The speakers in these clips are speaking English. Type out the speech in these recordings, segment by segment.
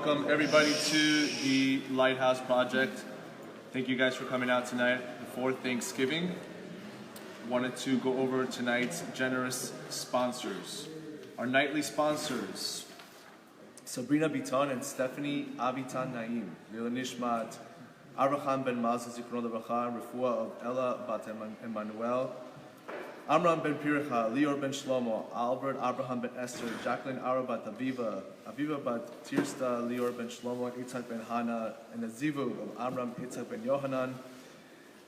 welcome everybody to the Lighthouse Project. Thank you guys for coming out tonight before Thanksgiving. Wanted to go over tonight's generous sponsors. Our nightly sponsors, Sabrina Biton and Stephanie Avitan Naim. Lila Nishmat, Abraham ben Mazal Zikron Lebracha, Refuah of Ella bat Emmanuel, Amram ben Piricha, Lior ben Shlomo, Albert Abraham ben Esther, Jacqueline Ara bat Aviva, Aviva bat Tirsta, Lior ben Shlomo, Itzhak ben Hana, and the Zivu of Amram, Itzhak ben Yohanan.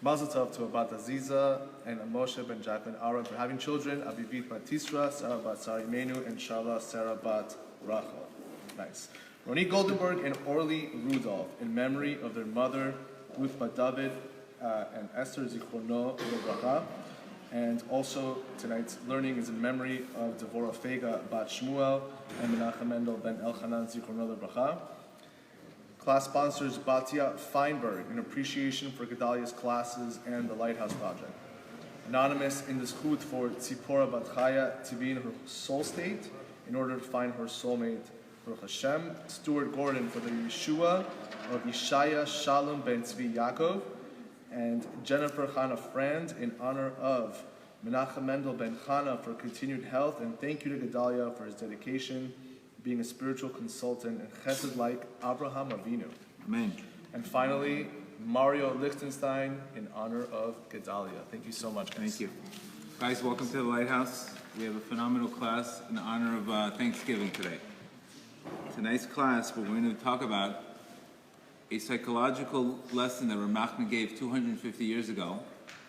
Mazel tov to Abat Aziza and Moshe ben Jacqueline Ara for having children, Avivit bat Tisra, Sarah bat Sari Menu, and Shala Sarah bat Rachel. Nice. Roni Goldenberg and Orly Rudolph in memory of their mother, Ruth bat David and Esther Zichrono Lebracha. And also, tonight's learning is in memory of Devorah Fega bat Shmuel and Menachem Mendel ben Elchanan Zichrono Lebracha. Class sponsors Batia Feinberg in appreciation for Gedalia's classes and the Lighthouse Project. Anonymous in this chut for Tzipora bat Chaya to be in her soul state in order to find her soulmate, Baruch Hashem. Stuart Gordon for the Yeshua of Yeshaya Shalom ben Tzvi Yaakov. And Jennifer Chana Friend in honor of Menachem Mendel ben Chana for continued health, and thank you to Gedalia for his dedication, being a spiritual consultant and chesed like Abraham Avinu. Amen. And finally, Mario Lichtenstein in honor of Gedalia. Thank you so much, guys. Thank you. Guys, welcome to the Lighthouse. We have a phenomenal class in honor of Thanksgiving today. Tonight's class, we're going to talk about a psychological lesson that Rav Nachman gave 250 years ago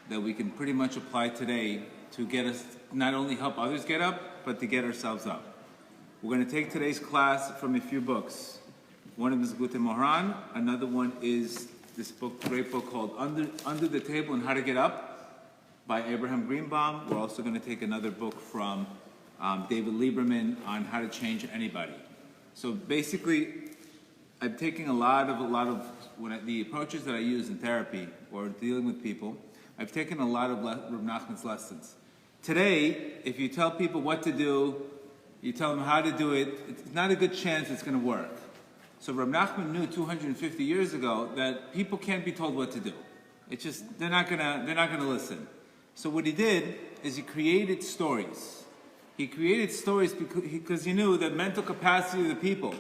that we can pretty much apply today to get us, not only help others get up, but to get ourselves up. We're going to take today's class from a few books. One of them is Gute Moharan. Another one is this book, great book called Under the Table and How to Get Up by Abraham Greenbaum. We're also going to take another book from David Lieberman on how to change anybody. So basically, I'm taking a lot of the approaches that I use in therapy or dealing with people. I've taken a lot of Rav Nachman's lessons. Today, if you tell people what to do, you tell them how to do it, it's not a good chance it's going to work. So Rav Nachman knew 250 years ago that people can't be told what to do. It's just they're not gonna listen. So what he did is he created stories. He created stories because he knew that mental capacity of the people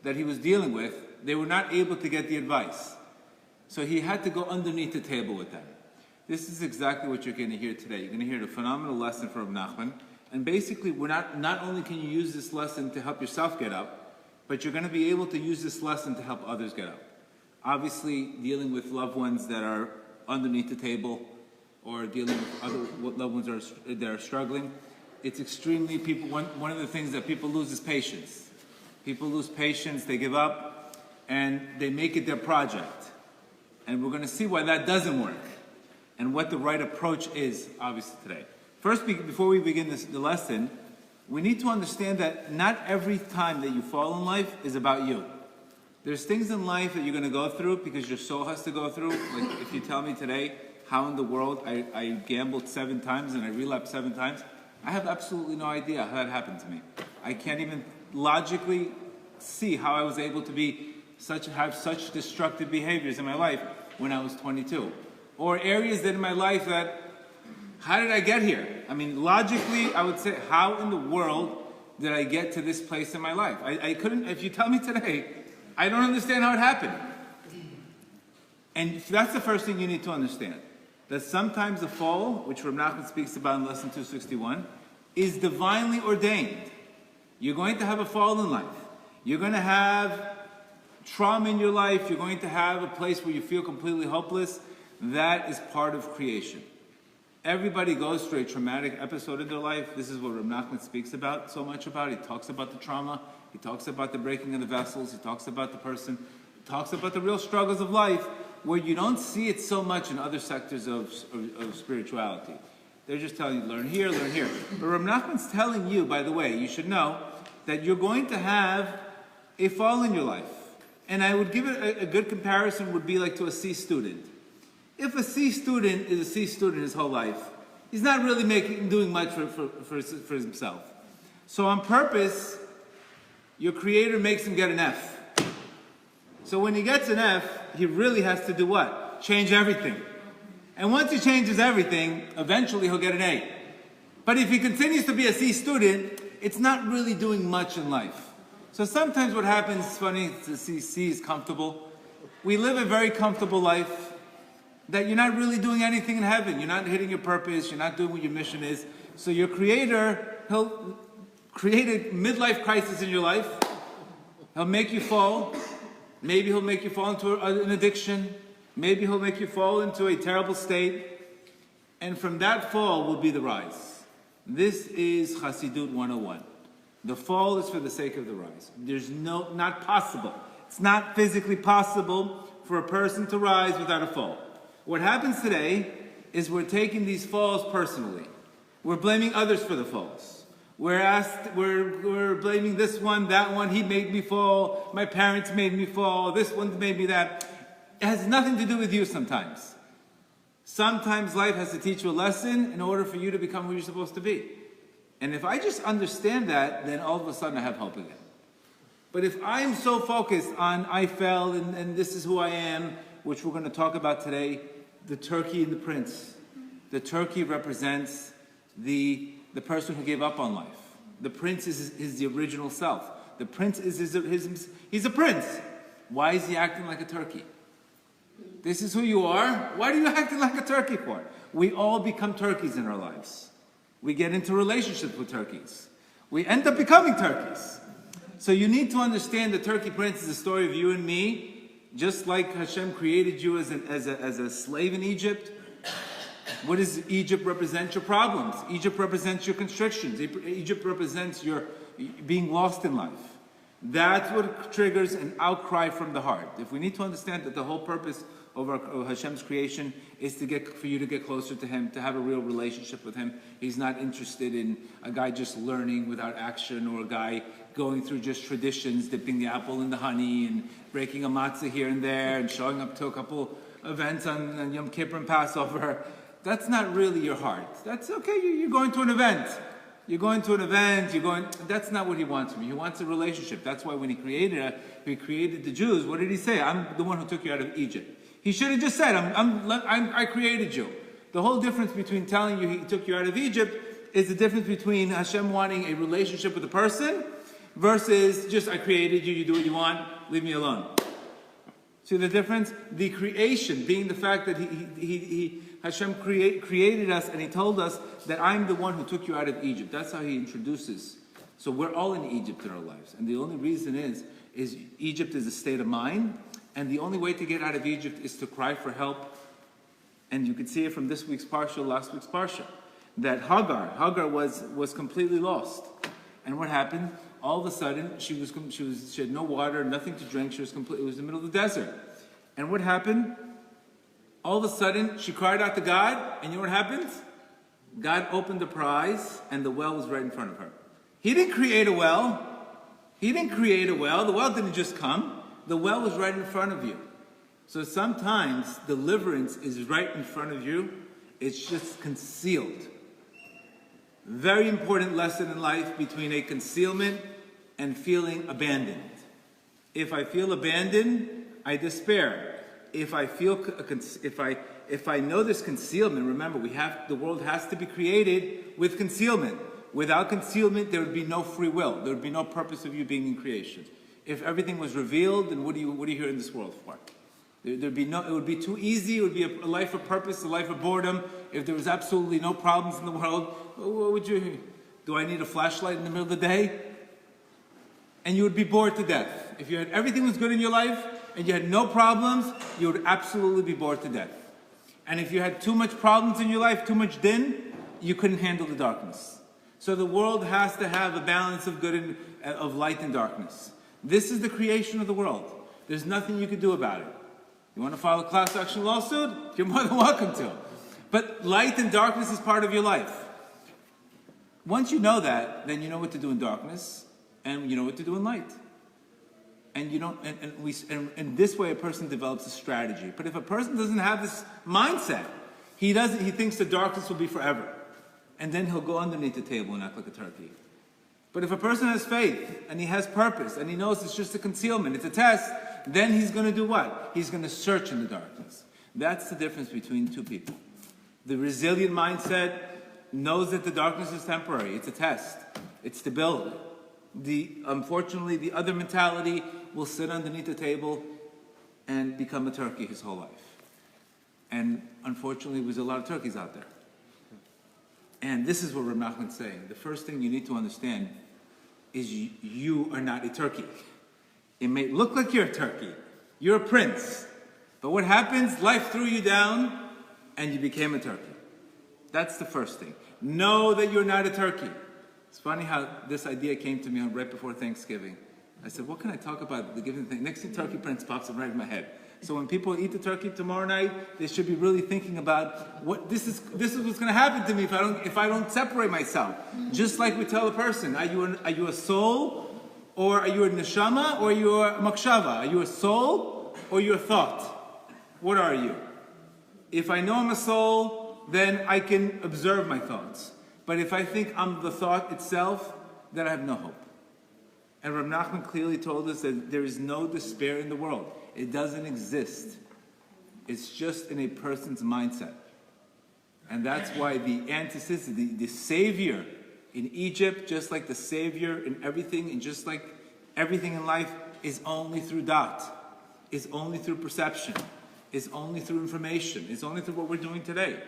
that he was dealing with, they were not able to get the advice. So he had to go underneath the table with them. This is exactly what you're going to hear today. You're going to hear a phenomenal lesson from Rav Nachman. And basically, not only can you use this lesson to help yourself get up, but you're going to be able to use this lesson to help others get up. Obviously, dealing with loved ones that are underneath the table or dealing with other loved ones that are struggling, it's extremely, one of the things that people lose is patience. People lose patience, they give up, and they make it their project. And we're going to see why that doesn't work and what the right approach is, obviously, today. First, before we begin the lesson, we need to understand that not every time that you fall in life is about you. There's things in life that you're going to go through because your soul has to go through. Like if you tell me today how in the world I gambled 7 times and I relapsed 7 times, I have absolutely no idea how that happened to me. I can't even logically see how I was able to have such destructive behaviors in my life when I was 22. Or areas that in my life that, how did I get here? I mean, logically, I would say, how in the world did I get to this place in my life? I couldn't, if you tell me today, I don't understand how it happened. And that's the first thing you need to understand. That sometimes the fall, which Rav Nachman speaks about in lesson 261, is divinely ordained. You're going to have a fall in life. You're going to have trauma in your life. You're going to have a place where you feel completely hopeless. That is part of creation. Everybody goes through a traumatic episode in their life. This is what Rav Nachman speaks about so much about. He talks about the trauma. He talks about the breaking of the vessels. He talks about the person. He talks about the real struggles of life where you don't see it so much in other sectors of spirituality. They're just telling you, learn here, learn here. But Rav Nachman's telling you, by the way, you should know that you're going to have a fall in your life. And I would give it a good comparison would be like to a C student. If a C student is a C student his whole life, he's not really doing much for himself. So on purpose, your creator makes him get an F. So when he gets an F, he really has to do what? Change everything. And once he changes everything, eventually he'll get an A. But if he continues to be a C student, it's not really doing much in life. So sometimes what happens, it's funny to see C is comfortable. We live a very comfortable life that you're not really doing anything in heaven. You're not hitting your purpose. You're not doing what your mission is. So your Creator, He'll create a midlife crisis in your life. He'll make you fall. Maybe He'll make you fall into an addiction. Maybe He'll make you fall into a terrible state. And from that fall will be the rise. This is Chassidut 101. The fall is for the sake of the rise. There's not possible. It's not physically possible for a person to rise without a fall. What happens today is we're taking these falls personally. We're blaming others for the falls. We're blaming this one, that one. He made me fall. My parents made me fall. This one made me that. It has nothing to do with you sometimes. Sometimes life has to teach you a lesson in order for you to become who you're supposed to be. And if I just understand that, then all of a sudden I have hope again. But if I'm so focused on I fell and this is who I am, which we're going to talk about today, the turkey and the prince. The turkey represents the person who gave up on life. The prince is the original self. The prince is he's a prince. Why is he acting like a turkey? This is who you are. Why are you acting like a turkey for? We all become turkeys in our lives. We get into relationships with turkeys. We end up becoming turkeys. So you need to understand the turkey prince is the story of you and me. Just like Hashem created you as a slave in Egypt. What does Egypt represent? Your problems. Egypt represents your constrictions. Egypt represents your being lost in life. That's what triggers an outcry from the heart. If we need to understand that the whole purpose of Hashem's creation is for you to get closer to Him, to have a real relationship with Him. He's not interested in a guy just learning without action, or a guy going through just traditions, dipping the apple in the honey and breaking a matzah here and there and showing up to a couple events on Yom Kippur and Passover. That's not really your heart. That's okay, you're going to an event. You're going to an event, that's not what He wants from you. He wants a relationship. That's why when He created the Jews, what did He say? I'm the one who took you out of Egypt. He should have just said, I created you. The whole difference between telling you He took you out of Egypt is the difference between Hashem wanting a relationship with a person versus just, I created you, you do what you want, leave me alone. See the difference? The creation being the fact that Hashem created us, and He told us that I'm the one who took you out of Egypt. That's how He introduces. So we're all in Egypt in our lives. And the only reason is Egypt is a state of mind. And the only way to get out of Egypt is to cry for help. And you can see it from this week's parsha, last week's parsha, that Hagar was completely lost. And what happened? All of a sudden, she had no water, nothing to drink. It was in the middle of the desert. And what happened? All of a sudden, she cried out to God, and you know what happened? God opened the prize, and the well was right in front of her. He didn't create a well. The well didn't just come. The well was right in front of you. So sometimes deliverance is right in front of you. It's just concealed. Very important lesson in life between a concealment and feeling abandoned. If I feel abandoned, I despair. If I know there's concealment, remember the world has to be created with concealment. Without concealment, there would be no free will. There would be no purpose of you being in creation. If everything was revealed, then what are you here in this world for? It would be too easy. It would be a life of purpose, a life of boredom. If there was absolutely no problems in the world, what would you? Do I need a flashlight in the middle of the day? And you would be bored to death. If everything was good in your life and you had no problems, you would absolutely be bored to death. And if you had too much problems in your life, too much din, you couldn't handle the darkness. So the world has to have a balance of of light and darkness. This is the creation of the world. There's nothing you can do about it. You want to file a class action lawsuit? You're more than welcome to. But light and darkness is part of your life. Once you know that, then you know what to do in darkness, and you know what to do in light. And and this way a person develops a strategy. But if a person doesn't have this mindset, he thinks the darkness will be forever. And then he'll go underneath the table and act like a turkey. But if a person has faith, and he has purpose, and he knows it's just a concealment, it's a test, then he's going to do what? He's going to search in the darkness. That's the difference between two people. The resilient mindset knows that the darkness is temporary. It's a test. It's to build. Unfortunately, the other mentality will sit underneath the table and become a turkey his whole life. And unfortunately, there's a lot of turkeys out there. And this is what Rabbi Nachman's saying. The first thing you need to understand is you are not a turkey. It may look like you're a turkey. You're a prince. But what happens? Life threw you down and you became a turkey. That's the first thing. Know that you're not a turkey. It's funny how this idea came to me right before Thanksgiving. I said, what can I talk about the giving thing? Next thing, turkey prince pops up right in my head. So when people eat the turkey tomorrow night, they should be really thinking about what this is what's going to happen to me if I don't separate myself. Just like we tell a person, are you a soul, or are you a neshama, or are you a makshava? Are you a soul, or are you a thought? What are you? If I know I'm a soul, then I can observe my thoughts. But if I think I'm the thought itself, then I have no hope. And Rabbi Nachman clearly told us that there is no despair in the world. It doesn't exist. It's just in a person's mindset. And that's why the antithesis, the savior in Egypt, just like the savior in everything, and just like everything in life, is only through dot, is only through perception, is only through information, is only through what we're doing today.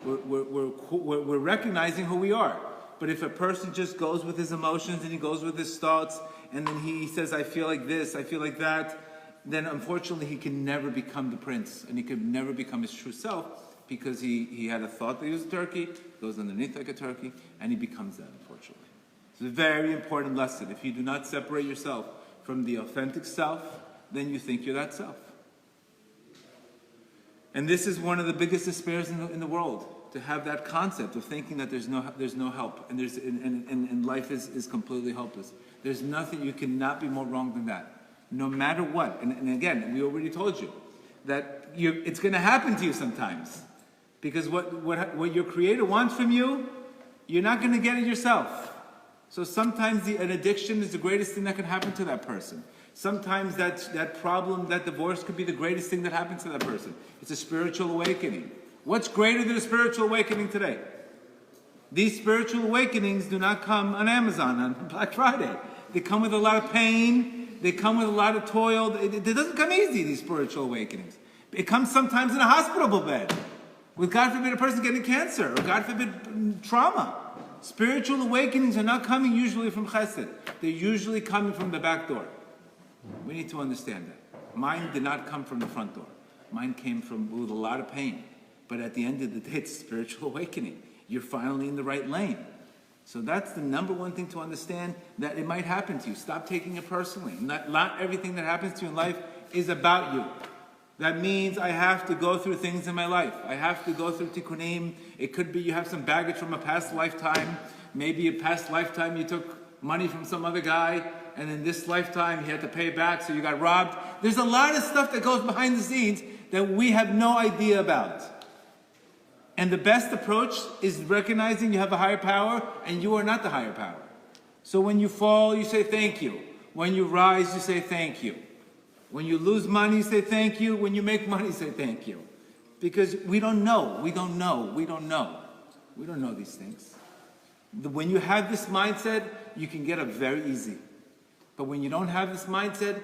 We're recognizing who we are. But if a person just goes with his emotions and he goes with his thoughts, and then he says, I feel like this, I feel like that, then unfortunately he can never become the prince, and he could never become his true self, because he had a thought that he was a turkey, goes underneath like a turkey, and he becomes that, unfortunately. It's a very important lesson. If you do not separate yourself from the authentic self, then you think you're that self. And this is one of the biggest despairs in the world, to have that concept of thinking that there's no help, and life is completely hopeless. There's nothing, you cannot be more wrong than that. No matter what. And again, we already told you that it's going to happen to you sometimes. Because what your Creator wants from you, you're not going to get it yourself. So sometimes an addiction is the greatest thing that can happen to that person. Sometimes that problem, that divorce, could be the greatest thing that happens to that person. It's a spiritual awakening. What's greater than a spiritual awakening today? These spiritual awakenings do not come on Amazon on Black Friday. They come with a lot of pain. They come with a lot of toil. It doesn't come easy, these spiritual awakenings. It comes sometimes in a hospital bed, with, God forbid, a person getting cancer, or God forbid, trauma. Spiritual awakenings are not coming usually from chesed. They're usually coming from the back door. We need to understand that. Mine did not come from the front door. Mine came with a lot of pain. But at the end of the day, it's a spiritual awakening. You're finally in the right lane. So that's the number one thing to understand, that it might happen to you. Stop taking it personally. Not everything that happens to you in life is about you. That means I have to go through things in my life. I have to go through tikkunim. It could be you have some baggage from a past lifetime. Maybe a past lifetime you took money from some other guy, and in this lifetime you had to pay it back, so you got robbed. There's a lot of stuff that goes behind the scenes that we have no idea about. And the best approach is recognizing you have a higher power and you are not the higher power. So when you fall, you say thank you. When you rise, you say thank you. When you lose money, you say thank you. When you make money, say thank you. Because we don't know. We don't know these things. When you have this mindset, you can get up very easy. But when you don't have this mindset,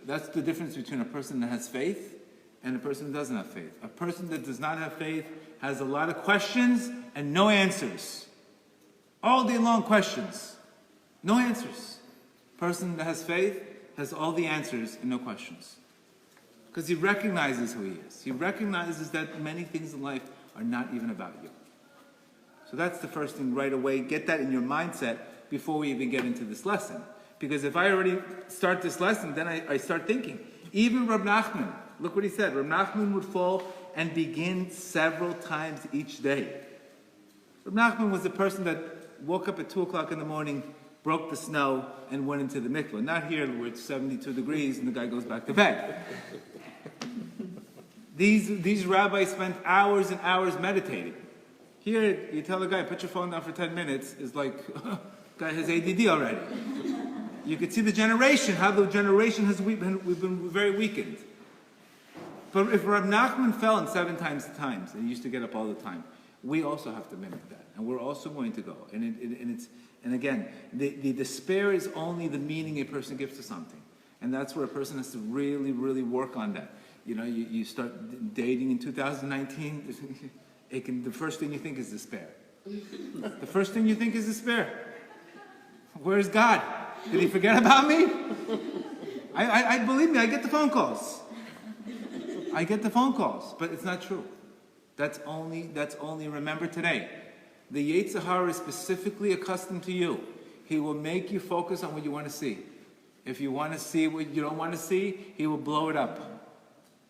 that's the difference between a person that has faith and a person that doesn't have faith. A person that does not have faith has a lot of questions and no answers. All day long questions. No answers. A person that has faith has all the answers and no questions. Because he recognizes who he is. He recognizes that many things in life are not even about you. So that's the first thing right away. Get that in your mindset before we even get into this lesson. Because if I already start this lesson, then I start thinking. Even Rabbi Nachman, look what he said. Rabbi Nachman would fall and begin several times each day. Rabbi Nachman was the person that woke up at 2 o'clock in the morning, broke the snow, and went into the mikveh. Not here where it's 72 degrees and the guy goes back to bed. These rabbis spent hours and hours meditating. Here, you tell a guy, put your phone down for 10 minutes, it's like, guy has ADD already. You could see the generation, how the generation we've been very weakened. But if Rab Nachman fell in 7 times, and he used to get up all the time, we also have to mimic that, and we're also going to go. And again, the despair is only the meaning a person gives to something, and that's where a person has to really, really work on that. You know, you start dating in 2019, the first thing you think is despair. The first thing you think is despair. Where's God? Did he forget about me? I believe me, I get the phone calls. But it's not true. That's only remember today. The Yetzer Hara is specifically accustomed to you. He will make you focus on what you want to see. If you want to see what you don't want to see, he will blow it up.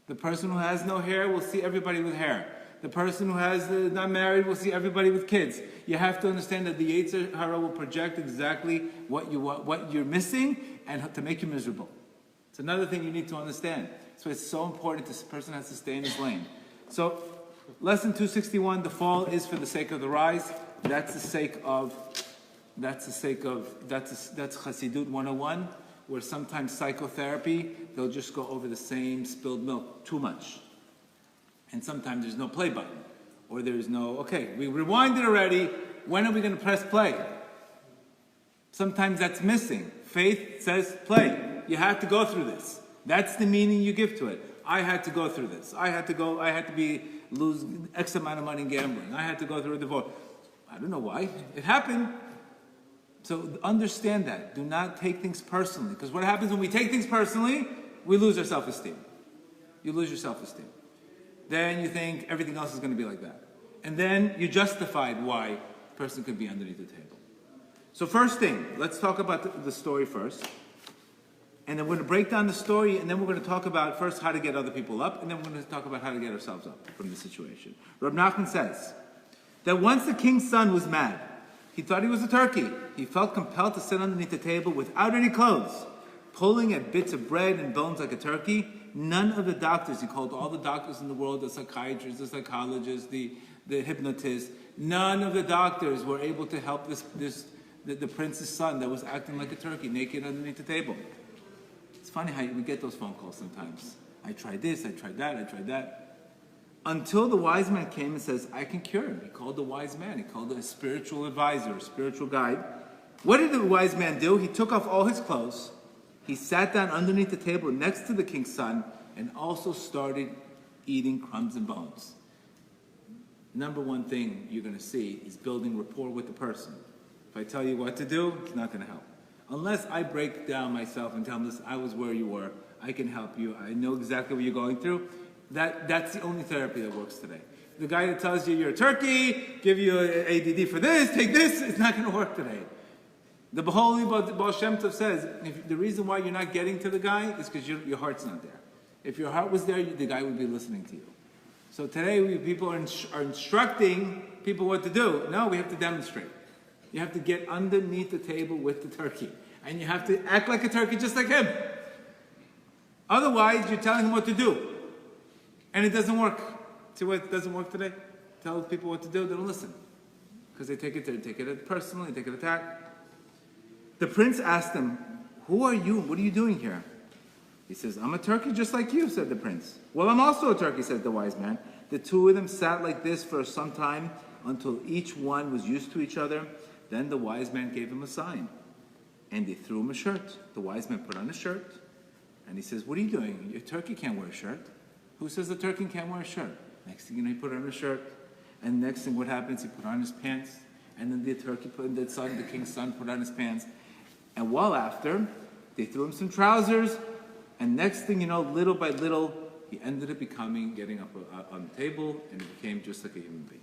The person who has no hair will see everybody with hair. The person who has not married will see everybody with kids. You have to understand that the Yetzer Hara will project exactly what you're missing, and to make you miserable. It's another thing you need to understand. So it's so important. This person has to stay in his lane. So, lesson 261: the fall is for the sake of the rise. That's Chassidut 101, where sometimes psychotherapy, they'll just go over the same spilled milk too much. And sometimes there's no play button. Or there's no, okay, we rewinded already, when are we going to press play? Sometimes that's missing. Faith says play. You have to go through this. That's the meaning you give to it. I had to go through this. I had to lose X amount of money in gambling. I had to go through a divorce. I don't know why. It happened. So understand that. Do not take things personally. Because what happens when we take things personally, we lose our self-esteem. You lose your self-esteem. Then you think everything else is going to be like that. And then you justified why a person could be underneath the table. So first thing, let's talk about the story first. And then we're going to break down the story, and then we're going to talk about first how to get other people up, and then we're going to talk about how to get ourselves up from the situation. Rab Nachman says that once the king's son was mad, he thought he was a turkey. He felt compelled to sit underneath the table without any clothes, pulling at bits of bread and bones like a turkey. None of the doctors, he called all the doctors in the world, the psychiatrists, the psychologists, the hypnotists, none of the doctors were able to help the prince's son that was acting like a turkey, naked underneath the table. It's funny how we get those phone calls sometimes. I tried this, I tried that. Until the wise man came and says, I can cure him. He called the wise man. He called a spiritual advisor, a spiritual guide. What did the wise man do? He took off all his clothes. He sat down underneath the table next to the king's son and also started eating crumbs and bones. Number one thing you're going to see is building rapport with the person. If I tell you what to do, it's not going to help. Unless I break down myself and tell them, listen, I was where you were. I can help you. I know exactly what you're going through. That's the only therapy that works today. The guy that tells you you're a turkey, give you ADD for this, take this, it's not going to work today. The Holy Baal Shem Tov says, the reason why you're not getting to the guy is because your heart's not there. If your heart was there, the guy would be listening to you. So today, people are instructing people what to do. No, we have to demonstrate. You have to get underneath the table with the turkey. And you have to act like a turkey just like him. Otherwise, you're telling him what to do. And it doesn't work. See why it doesn't work today? Tell people what to do, they don't listen. Because they take it personally, they take it attack. The prince asked him, who are you? What are you doing here? He says, I'm a turkey just like you, said the prince. Well, I'm also a turkey, said the wise man. The two of them sat like this for some time until each one was used to each other. Then the wise man gave him a sign. And they threw him a shirt. The wise man put on a shirt. And he says, what are you doing? Your turkey can't wear a shirt. Who says the turkey can't wear a shirt? Next thing you know, he put on a shirt. And next thing what happens, he put on his pants. And then the turkey the king's son put on his pants. And while after, they threw him some trousers. And next thing you know, little by little, he ended up getting up on the table, and he became just like a human being.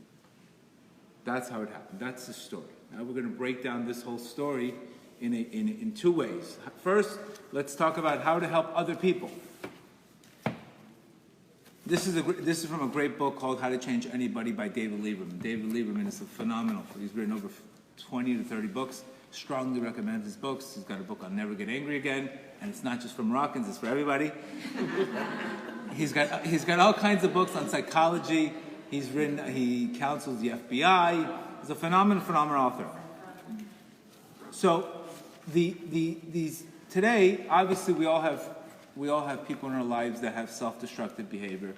That's how it happened. That's the story. Now we're going to break down this whole story in two ways. First, let's talk about how to help other people. This is from a great book called How to Change Anybody by David Lieberman. David Lieberman is phenomenal. He's written over 20 to 30 books. Strongly recommend his books. He's got a book on Never Get Angry Again, and it's not just for Moroccans, it's for everybody. He's got all kinds of books on psychology. He counsels the FBI. He's a phenomenal author. So, these today, obviously, we all have people in our lives that have self-destructive behavior.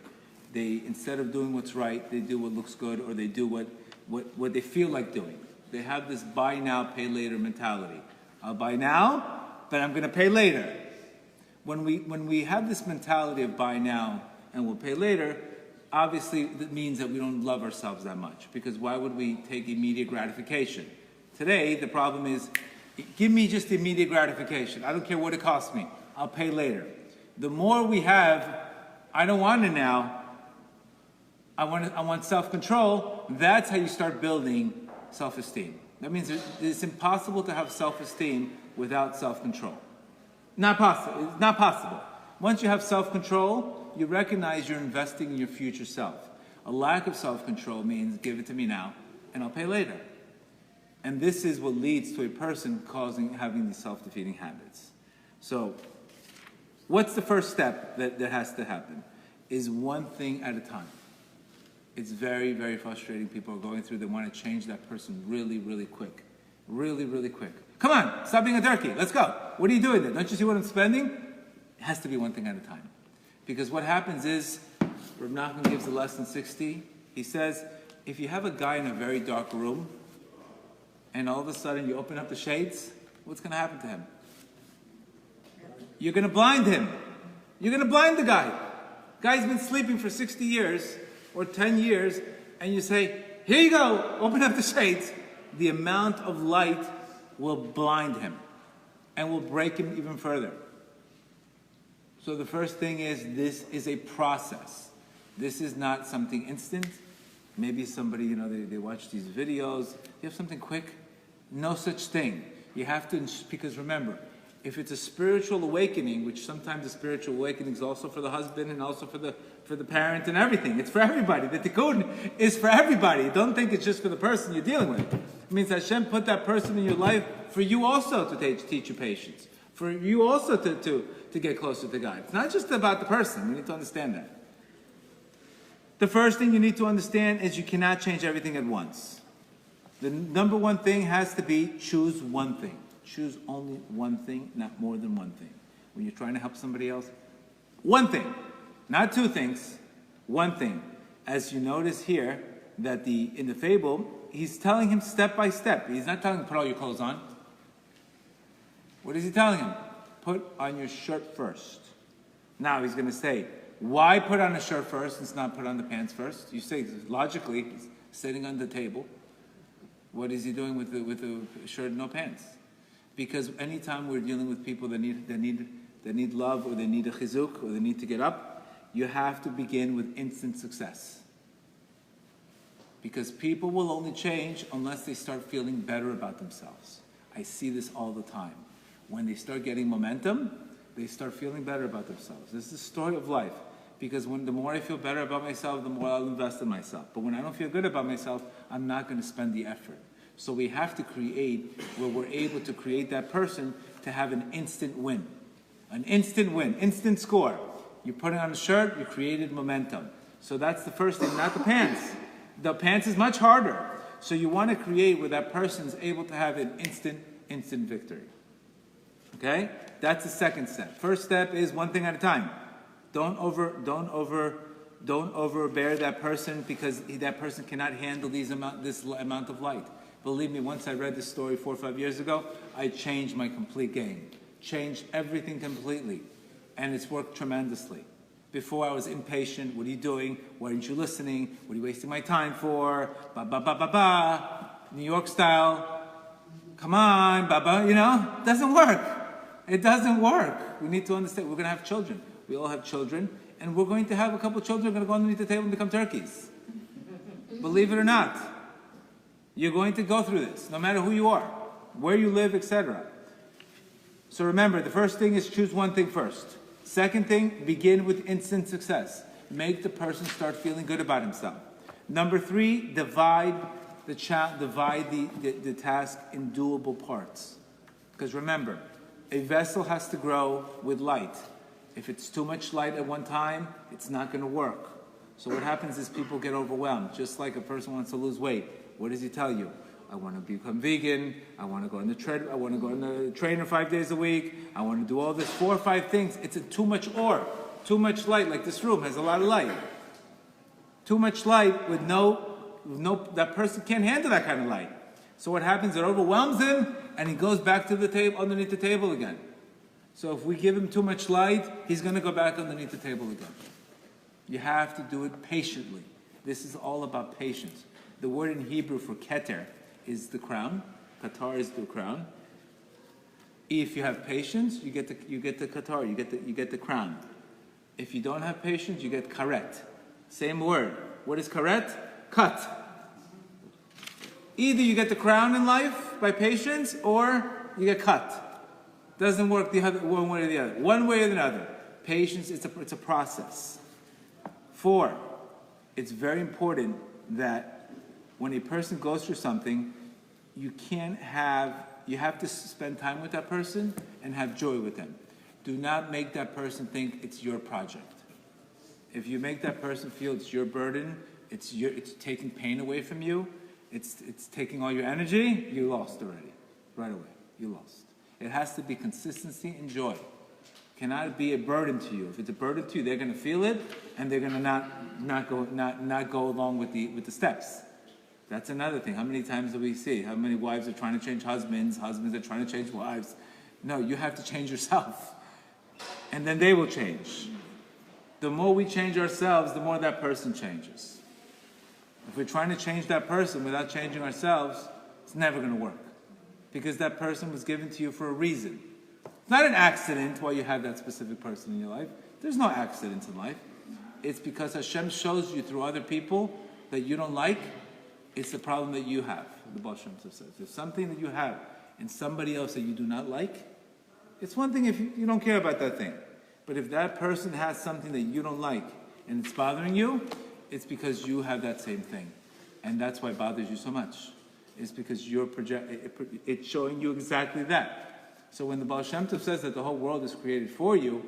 They, instead of doing what's right, they do what looks good, or they do what they feel like doing. They have this buy now, pay later mentality. I'll buy now, but I'm going to pay later. When we have this mentality of buy now and we'll pay later, obviously that means that we don't love ourselves that much, because why would we take immediate gratification? Today, the problem is, give me just immediate gratification. I don't care what it costs me. I'll pay later. The more we have, I don't want it now, I want self-control, that's how you start building self-esteem. That means it's impossible to have self-esteem without self-control. Not possible. It's not possible. Once you have self-control, you recognize you're investing in your future self. A lack of self-control means give it to me now, and I'll pay later. And this is what leads to a person having these self-defeating habits. So, what's the first step that has to happen? Is one thing at a time. It's very, very frustrating. People are going through, they want to change that person really, really quick. Really, really quick. Come on, stop being a turkey. Let's go. What are you doing then? Don't you see what I'm spending? It has to be one thing at a time. Because what happens is, Rabbi Nachman gives a lesson 60. He says, if you have a guy in a very dark room, and all of a sudden you open up the shades, what's going to happen to him? You're going to blind him. You're going to blind the guy. Guy's been sleeping for 60 years or 10 years, and you say, here you go, open up the shades. The amount of light will blind him and will break him even further. So the first thing is, this is a process. This is not something instant. Maybe somebody, they watch these videos. You have something quick? No such thing. You have to, because remember, if it's a spiritual awakening, which sometimes the spiritual awakening is also for the husband and also for the parent and everything. It's for everybody. The tikkun is for everybody. Don't think it's just for the person you're dealing with. It means Hashem put that person in your life for you also to teach you patience. For you also to get closer to God. It's not just about the person. We need to understand that. The first thing you need to understand is you cannot change everything at once. The number one thing has to be choose one thing. Choose only one thing, not more than one thing. When you're trying to help somebody else, one thing, not two things, one thing. As you notice here, that in the fable, he's telling him step by step. He's not telling him, put all your clothes on. What is he telling him? Put on your shirt first. Now he's going to say, why put on a shirt first and not put on the pants first? You say, logically, he's sitting on the table. What is he doing with the shirt and no pants? Because anytime we're dealing with people that need love, or they need a chizuk, or they need to get up, you have to begin with instant success. Because people will only change unless they start feeling better about themselves. I see this all the time. When they start getting momentum, they start feeling better about themselves. This is the story of life. Because the more I feel better about myself, the more I'll invest in myself. But when I don't feel good about myself, I'm not going to spend the effort. So we have to create where we're able to create that person to have an instant win. An instant win, instant score. You're putting on a shirt, you created momentum. So that's the first thing, not the pants. The pants is much harder. So you want to create where that person is able to have an instant victory. Okay? That's the second step. First step is one thing at a time. Don't overbear that person, because that person cannot handle this amount of light. Believe me, once I read this story 4 or 5 years ago, I changed my complete game. Changed everything completely. And it's worked tremendously. Before I was impatient. What are you doing? Why aren't you listening? What are you wasting my time for? Ba ba ba ba ba. New York style. Come on, baba. It doesn't work. It doesn't work. We need to understand. We're going to have children. We all have children. And we're going to have a couple of children who are going to go underneath the table and become turkeys. Believe it or not. You're going to go through this, no matter who you are, where you live, etc. So remember, the first thing is choose one thing first. Second thing, begin with instant success. Make the person start feeling good about himself. Number 3, divide the task in doable parts. Because remember, a vessel has to grow with light. If it's too much light at one time, it's not going to work. So what happens is people get overwhelmed. Just like a person wants to lose weight. What does he tell you? I want to become vegan. I want to go on the tread. I want to go on the trainer 5 days a week. I want to do all this 4 or 5 things. It's too much ore, too much light. Like this room has a lot of light. Too much light with no. That person can't handle that kind of light. So what happens? It overwhelms him, and he goes back to the table, underneath the table again. So if we give him too much light, he's going to go back underneath the table again. You have to do it patiently. This is all about patience. The word in Hebrew for keter is the crown. Qatar is the crown. If you have patience, you get the qatar, you get the crown. If you don't have patience, you get karet. Same word. What is karet? Cut. Either you get the crown in life by patience, or you get cut. Doesn't work the other one way or the other. One way or the other. Patience, it's a process. 4, it's very important that when a person goes through something, you have to spend time with that person and have joy with them. Do not make that person think it's your project. If you make that person feel it's your burden, it's taking pain away from you, it's taking all your energy, you lost already. Right away, you lost. It has to be consistency and joy. It cannot be a burden to you. If it's a burden to you, they're going to feel it, and they're going to not go along with the steps. That's another thing. How many times do we see? How many wives are trying to change husbands? Husbands are trying to change wives. No, you have to change yourself, and then they will change. The more we change ourselves, the more that person changes. If we're trying to change that person without changing ourselves, it's never going to work. Because that person was given to you for a reason. It's not an accident why you have that specific person in your life. There's no accidents in life. It's because Hashem shows you through other people that you don't like. It's the problem that you have, the Baal Shem Tov says. There's something that you have in somebody else that you do not like. It's one thing if you don't care about that thing. But if that person has something that you don't like and it's bothering you, it's because you have that same thing. And that's why it bothers you so much. It's because it's showing you exactly that. So when the Baal Shem Tov says that the whole world is created for you,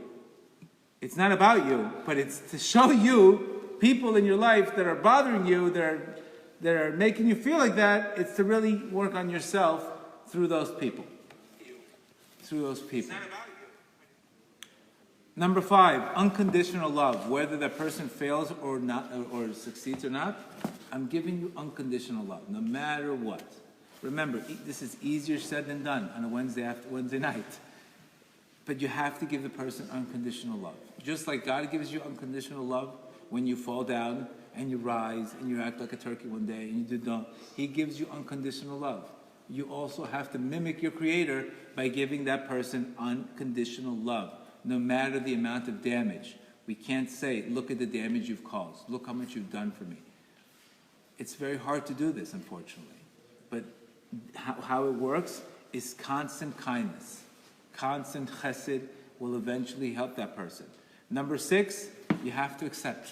it's not about you, but it's to show you people in your life that are bothering you, that are making you feel like that. It's to really work on yourself through those people. Through those people. Number 5, unconditional love. Whether that person fails or not, or succeeds or not, I'm giving you unconditional love, no matter what. Remember, this is easier said than done on a Wednesday night. But you have to give the person unconditional love. Just like God gives you unconditional love when you fall down and you rise and you act like a turkey one day and you don't. He gives you unconditional love. You also have to mimic your Creator by giving that person unconditional love, no matter the amount of damage. We can't say, look at the damage you've caused. Look how much you've done for me. It's very hard to do this, unfortunately. But how it works is constant kindness. Constant chesed will eventually help that person. Number 6, you have to accept.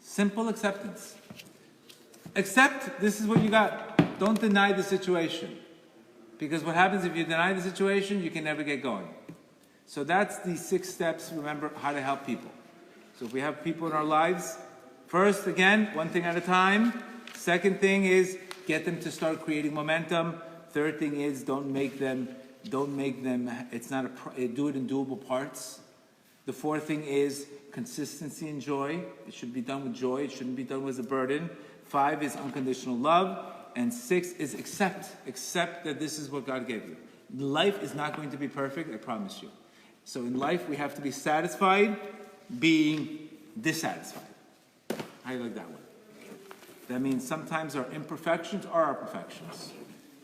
Simple acceptance. Accept, this is what you got. Don't deny the situation. Because what happens if you deny the situation, you can never get going. So that's the 6 steps, remember, how to help people. So if we have people in our lives, first, again, one thing at a time. Second thing is get them to start creating momentum. Third thing is don't make them, it's not do it in doable parts. The 4th thing is consistency and joy. It should be done with joy. It shouldn't be done with a burden. 5 is unconditional love. And 6 is accept. Accept that this is what God gave you. Life is not going to be perfect, I promise you. So in life, we have to be satisfied being dissatisfied. How do you like that one? That means sometimes our imperfections are our perfections.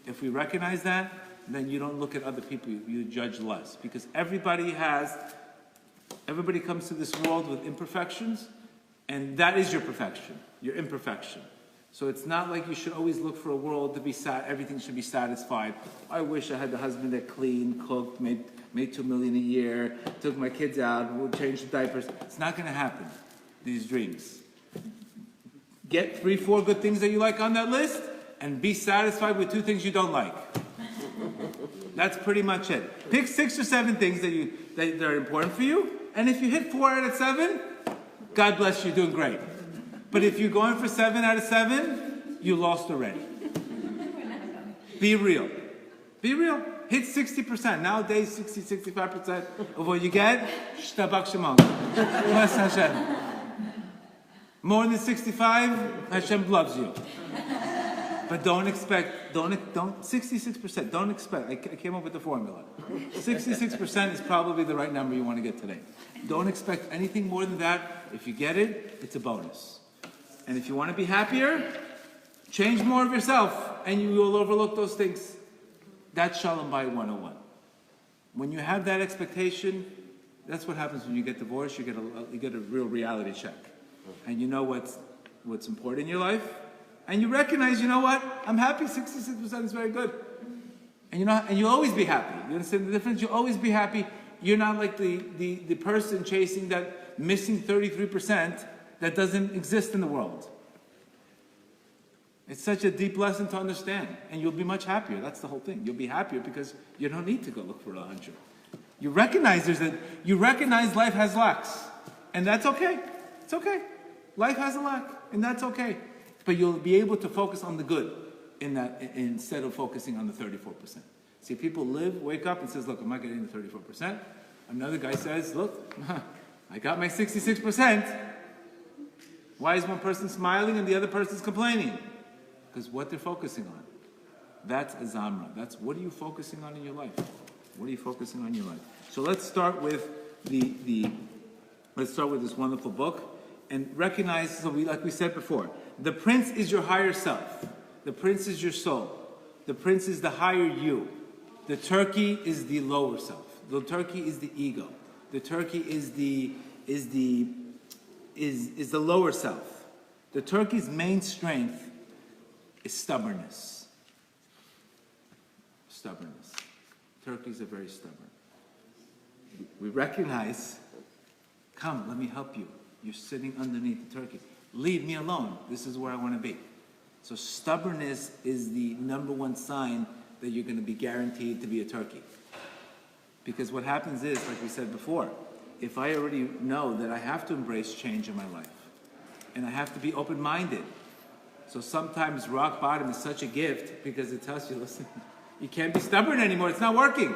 If we recognize that, then you don't look at other people, you judge less. Because everybody comes to this world with imperfections, and that is your perfection, your imperfection. So it's not like you should always look for a world to be everything should be satisfied. I wish I had the husband that cleaned, cooked, made $2 million a year, took my kids out, would change the diapers. It's not going to happen, these dreams. Get 3, 4 good things that you like on that list, and be satisfied with 2 things you don't like. That's pretty much it. Pick 6 or 7 things that are important for you, and if you hit 4 out of 7, God bless you, you're doing great. But if you're going for 7 out of 7, you lost already. be real. Be real. Hit 60%. Nowadays, 60, 65% of what you get, shtabak shemang. Bless Hashem. More than 65, Hashem loves you. But don't expect, don't 66%, don't expect, I came up with the formula. 66% is probably the right number you want to get today. Don't expect anything more than that. If you get it, it's a bonus. And if you want to be happier, change more of yourself, and you will overlook those things. That's Shalom by 101. When you have that expectation, that's what happens when you get divorced. You get a real reality check. And you know what's important in your life. And you recognize, you know what? I'm happy. 66% is very good. And you'll always be happy. You understand the difference? You'll always be happy. You're not like the person chasing that missing 33% that doesn't exist in the world. It's such a deep lesson to understand. And you'll be much happier. That's the whole thing. You'll be happier because you don't need to go look for 100. You recognize life has lacks. And that's okay. It's okay. Life has a lack. And that's okay. But you'll be able to focus on the good in that instead of focusing on the 34%. See, people wake up and says, look, I'm not getting the 34%. Another guy says, look, I got my 66%. Why is one person smiling and the other person's complaining? Because what they're focusing on. That's a zamra. That's what are you focusing on in your life? What are you focusing on in your life? So let's start with let's start with this wonderful book and recognize, like we said before, the prince is your higher self. The prince is your soul. The prince is the higher you. The turkey is the lower self. The turkey is the ego. The turkey is the lower self. The turkey's main strength is stubbornness. Stubbornness. Turkeys are very stubborn. We recognize, come, let me help you. You're sitting underneath the turkey. Leave me alone. This is where I want to be. So stubbornness is the number one sign that you're going to be guaranteed to be a turkey. Because what happens is, like we said before, if I already know that I have to embrace change in my life, and I have to be open-minded. So sometimes rock bottom is such a gift because it tells you, listen, you can't be stubborn anymore. It's not working.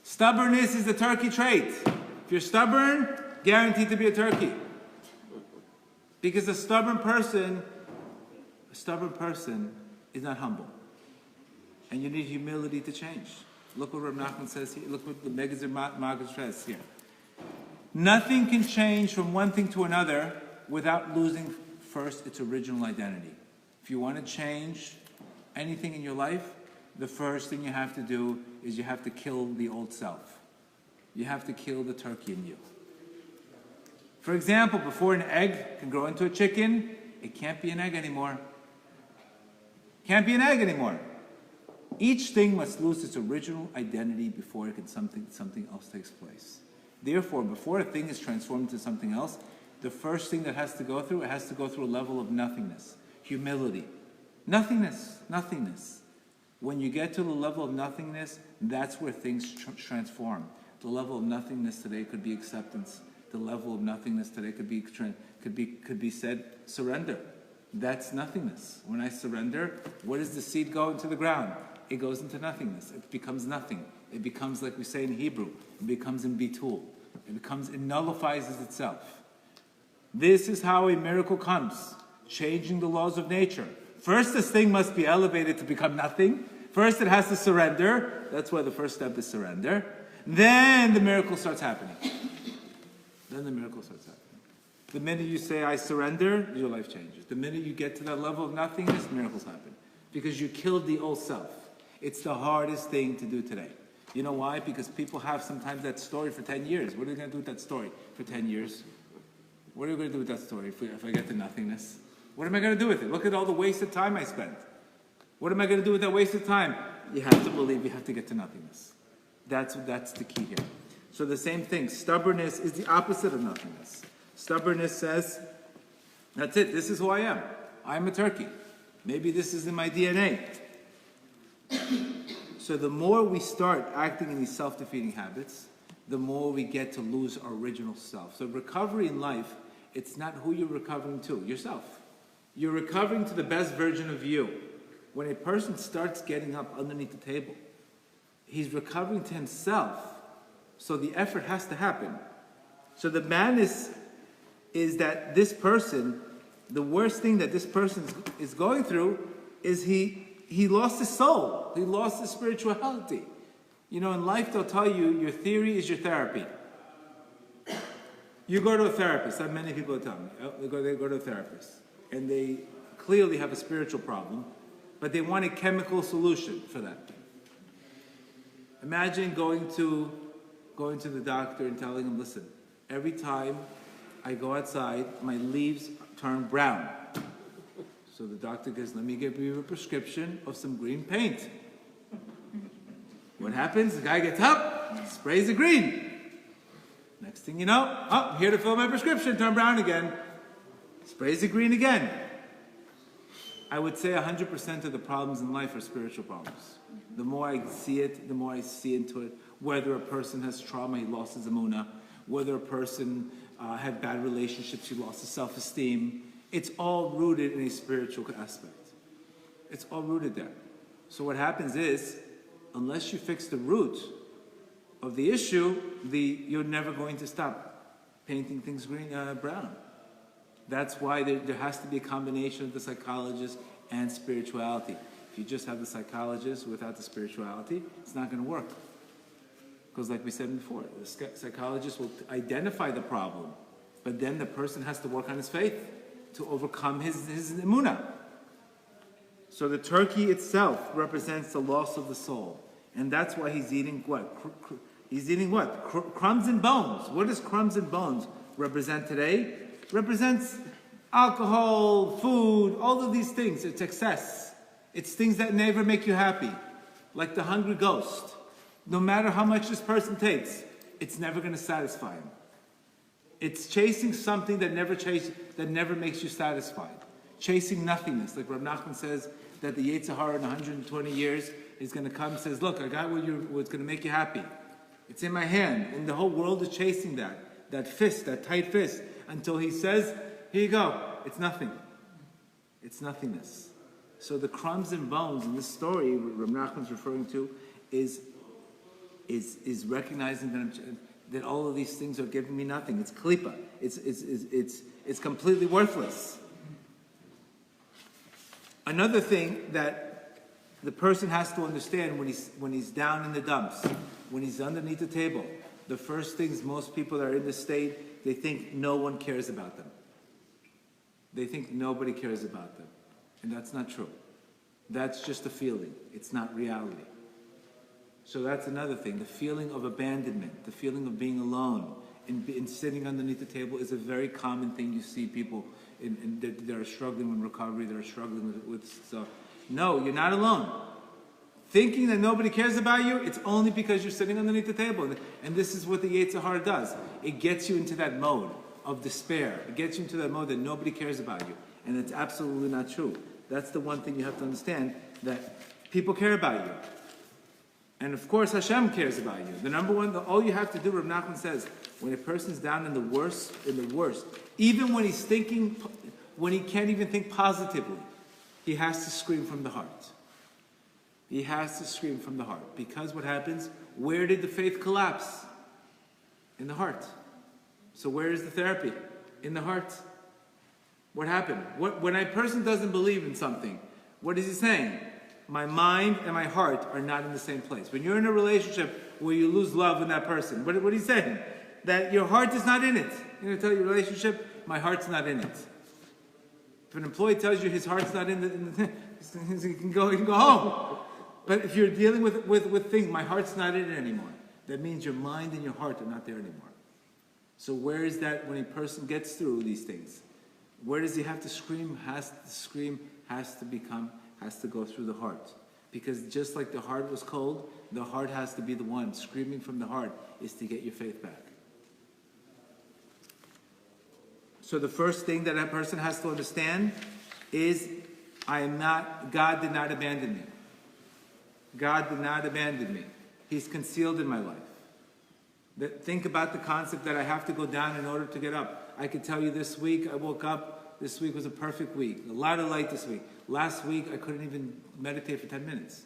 Stubbornness is the turkey trait. If you're stubborn, guaranteed to be a turkey. Because a stubborn person is not humble. And you need humility to change. Look what Rabbi Nachman says here. Look what the Megazir Maggid says here. Nothing can change from one thing to another without losing first its original identity. If you want to change anything in your life, the first thing you have to do is you have to kill the old self. You have to kill the turkey in you. For example, before an egg can grow into a chicken, it can't be an egg anymore. Can't be an egg anymore. Each thing must lose its original identity before something else takes place. Therefore, before a thing is transformed into something else, the first thing that has to go through, it has to go through a level of nothingness, humility. Nothingness. When you get to the level of nothingness, that's where things transform. The level of nothingness today could be acceptance. The level of nothingness today could be said surrender. That's nothingness. When I surrender, where does the seed go into the ground? It goes into nothingness. It becomes nothing. It becomes, like we say in Hebrew, it becomes in bitul. It nullifies itself. This is how a miracle comes, changing the laws of nature. First, this thing must be elevated to become nothing. First, it has to surrender. That's why the first step is surrender. Then the miracle starts happening. The minute you say, I surrender, your life changes. The minute you get to that level of nothingness, miracles happen. Because you killed the old self. It's the hardest thing to do today. You know why? Because people have sometimes that story for 10 years. What are they going to do with that story for 10 years? What are you going to do with that story if I get to nothingness? What am I going to do with it? Look at all the wasted time I spent. What am I going to do with that wasted time? You have to believe you have to get to nothingness. That's the key here. So the same thing. Stubbornness is the opposite of nothingness. Stubbornness says, that's it. This is who I am. I'm a turkey. Maybe this is in my DNA. So the more we start acting in these self-defeating habits, the more we get to lose our original self. So recovery in life, it's not who you're recovering to, yourself. You're recovering to the best version of you. when a person starts getting up underneath the table, he's recovering to himself. So the effort has to happen. So the madness is that this person, the worst thing that this person is going through is he lost his soul. He lost his spirituality. You know, in life they'll tell you your theory is your therapy. You go to a therapist. Not many people tell me. They go to a therapist. And they clearly have a spiritual problem, but they want a chemical solution for that. Imagine going to the doctor and telling him, listen, every time I go outside, my leaves turn brown. So the doctor goes, let me give you a prescription of some green paint. What happens? The guy gets up, sprays the green. Next thing you know, oh, I'm here to fill my prescription, turn brown again. Sprays the green again. I would say 100% of the problems in life are spiritual problems. The more I see it, the more I see into it. Whether a person has trauma, he lost his Emuna. Whether a person had bad relationships, he lost his self-esteem. It's all rooted in a spiritual aspect. It's all rooted there. So what happens is, unless you fix the root of the issue, you're never going to stop painting things brown. That's why there has to be a combination of the psychologist and spirituality. If you just have the psychologist without the spirituality, it's not going to work. Because like we said before, the psychologist will identify the problem, but then the person has to work on his faith to overcome his Emuna. So the turkey itself represents the loss of the soul. And that's why he's eating what? He's eating what? Crumbs and bones. What does crumbs and bones represent today? Represents alcohol, food, all of these things. It's excess. It's things that never make you happy. Like the hungry ghost. No matter how much this person takes, it's never going to satisfy him. It's chasing something that never makes you satisfied. Chasing nothingness. Like Rabbi Nachman says that the Yetzer Hara in 120 years is going to come and says, look, I got what's going to make you happy. It's in my hand. And the whole world is chasing that fist, that tight fist, until he says, here you go. It's nothing. It's nothingness. So the crumbs and bones in this story Rabbi Nachman's referring to is recognizing that all of these things are giving me nothing. It's klipa. It's completely worthless. Another thing that the person has to understand when he's down in the dumps, when he's underneath the table, the first things most people that are in this state, they think no one cares about them. They think nobody cares about them. And that's not true. That's just a feeling. It's not reality. So that's another thing. The feeling of abandonment, the feeling of being alone, and sitting underneath the table is a very common thing you see people that are struggling with recovery, that are struggling with stuff. No, you're not alone. Thinking that nobody cares about you, it's only because you're sitting underneath the table. And this is what the Yetzer Hara does. It gets you into that mode of despair. It gets you into that mode that nobody cares about you. And it's absolutely not true. That's the one thing you have to understand, that people care about you. And of course, Hashem cares about you. The number one, all you have to do, Rabbi Nachman says, when a person's down in the worst, even when he's thinking, when he can't even think positively, he has to scream from the heart. He has to scream from the heart. Because what happens? Where did the faith collapse? In the heart. So where is the therapy? In the heart. What happened? When a person doesn't believe in something, what is he saying? My mind and my heart are not in the same place. When you're in a relationship where you lose love in that person, what are you saying? That your heart is not in it. You're going to tell your relationship, my heart's not in it. If an employee tells you his heart's not in the he can go home. But if you're dealing with things, my heart's not in it anymore. That means your mind and your heart are not there anymore. So where is that when a person gets through these things? Where does he have to scream? Has to go through the heart. Because just like the heart was cold, the heart has to be the one. Screaming from the heart is to get your faith back. So the first thing that a person has to understand is, God did not abandon me. God did not abandon me. He's concealed in my life. Think about the concept that I have to go down in order to get up. I can tell you this week, I woke up, this week was a perfect week. A lot of light this week. Last week, I couldn't even meditate for 10 minutes.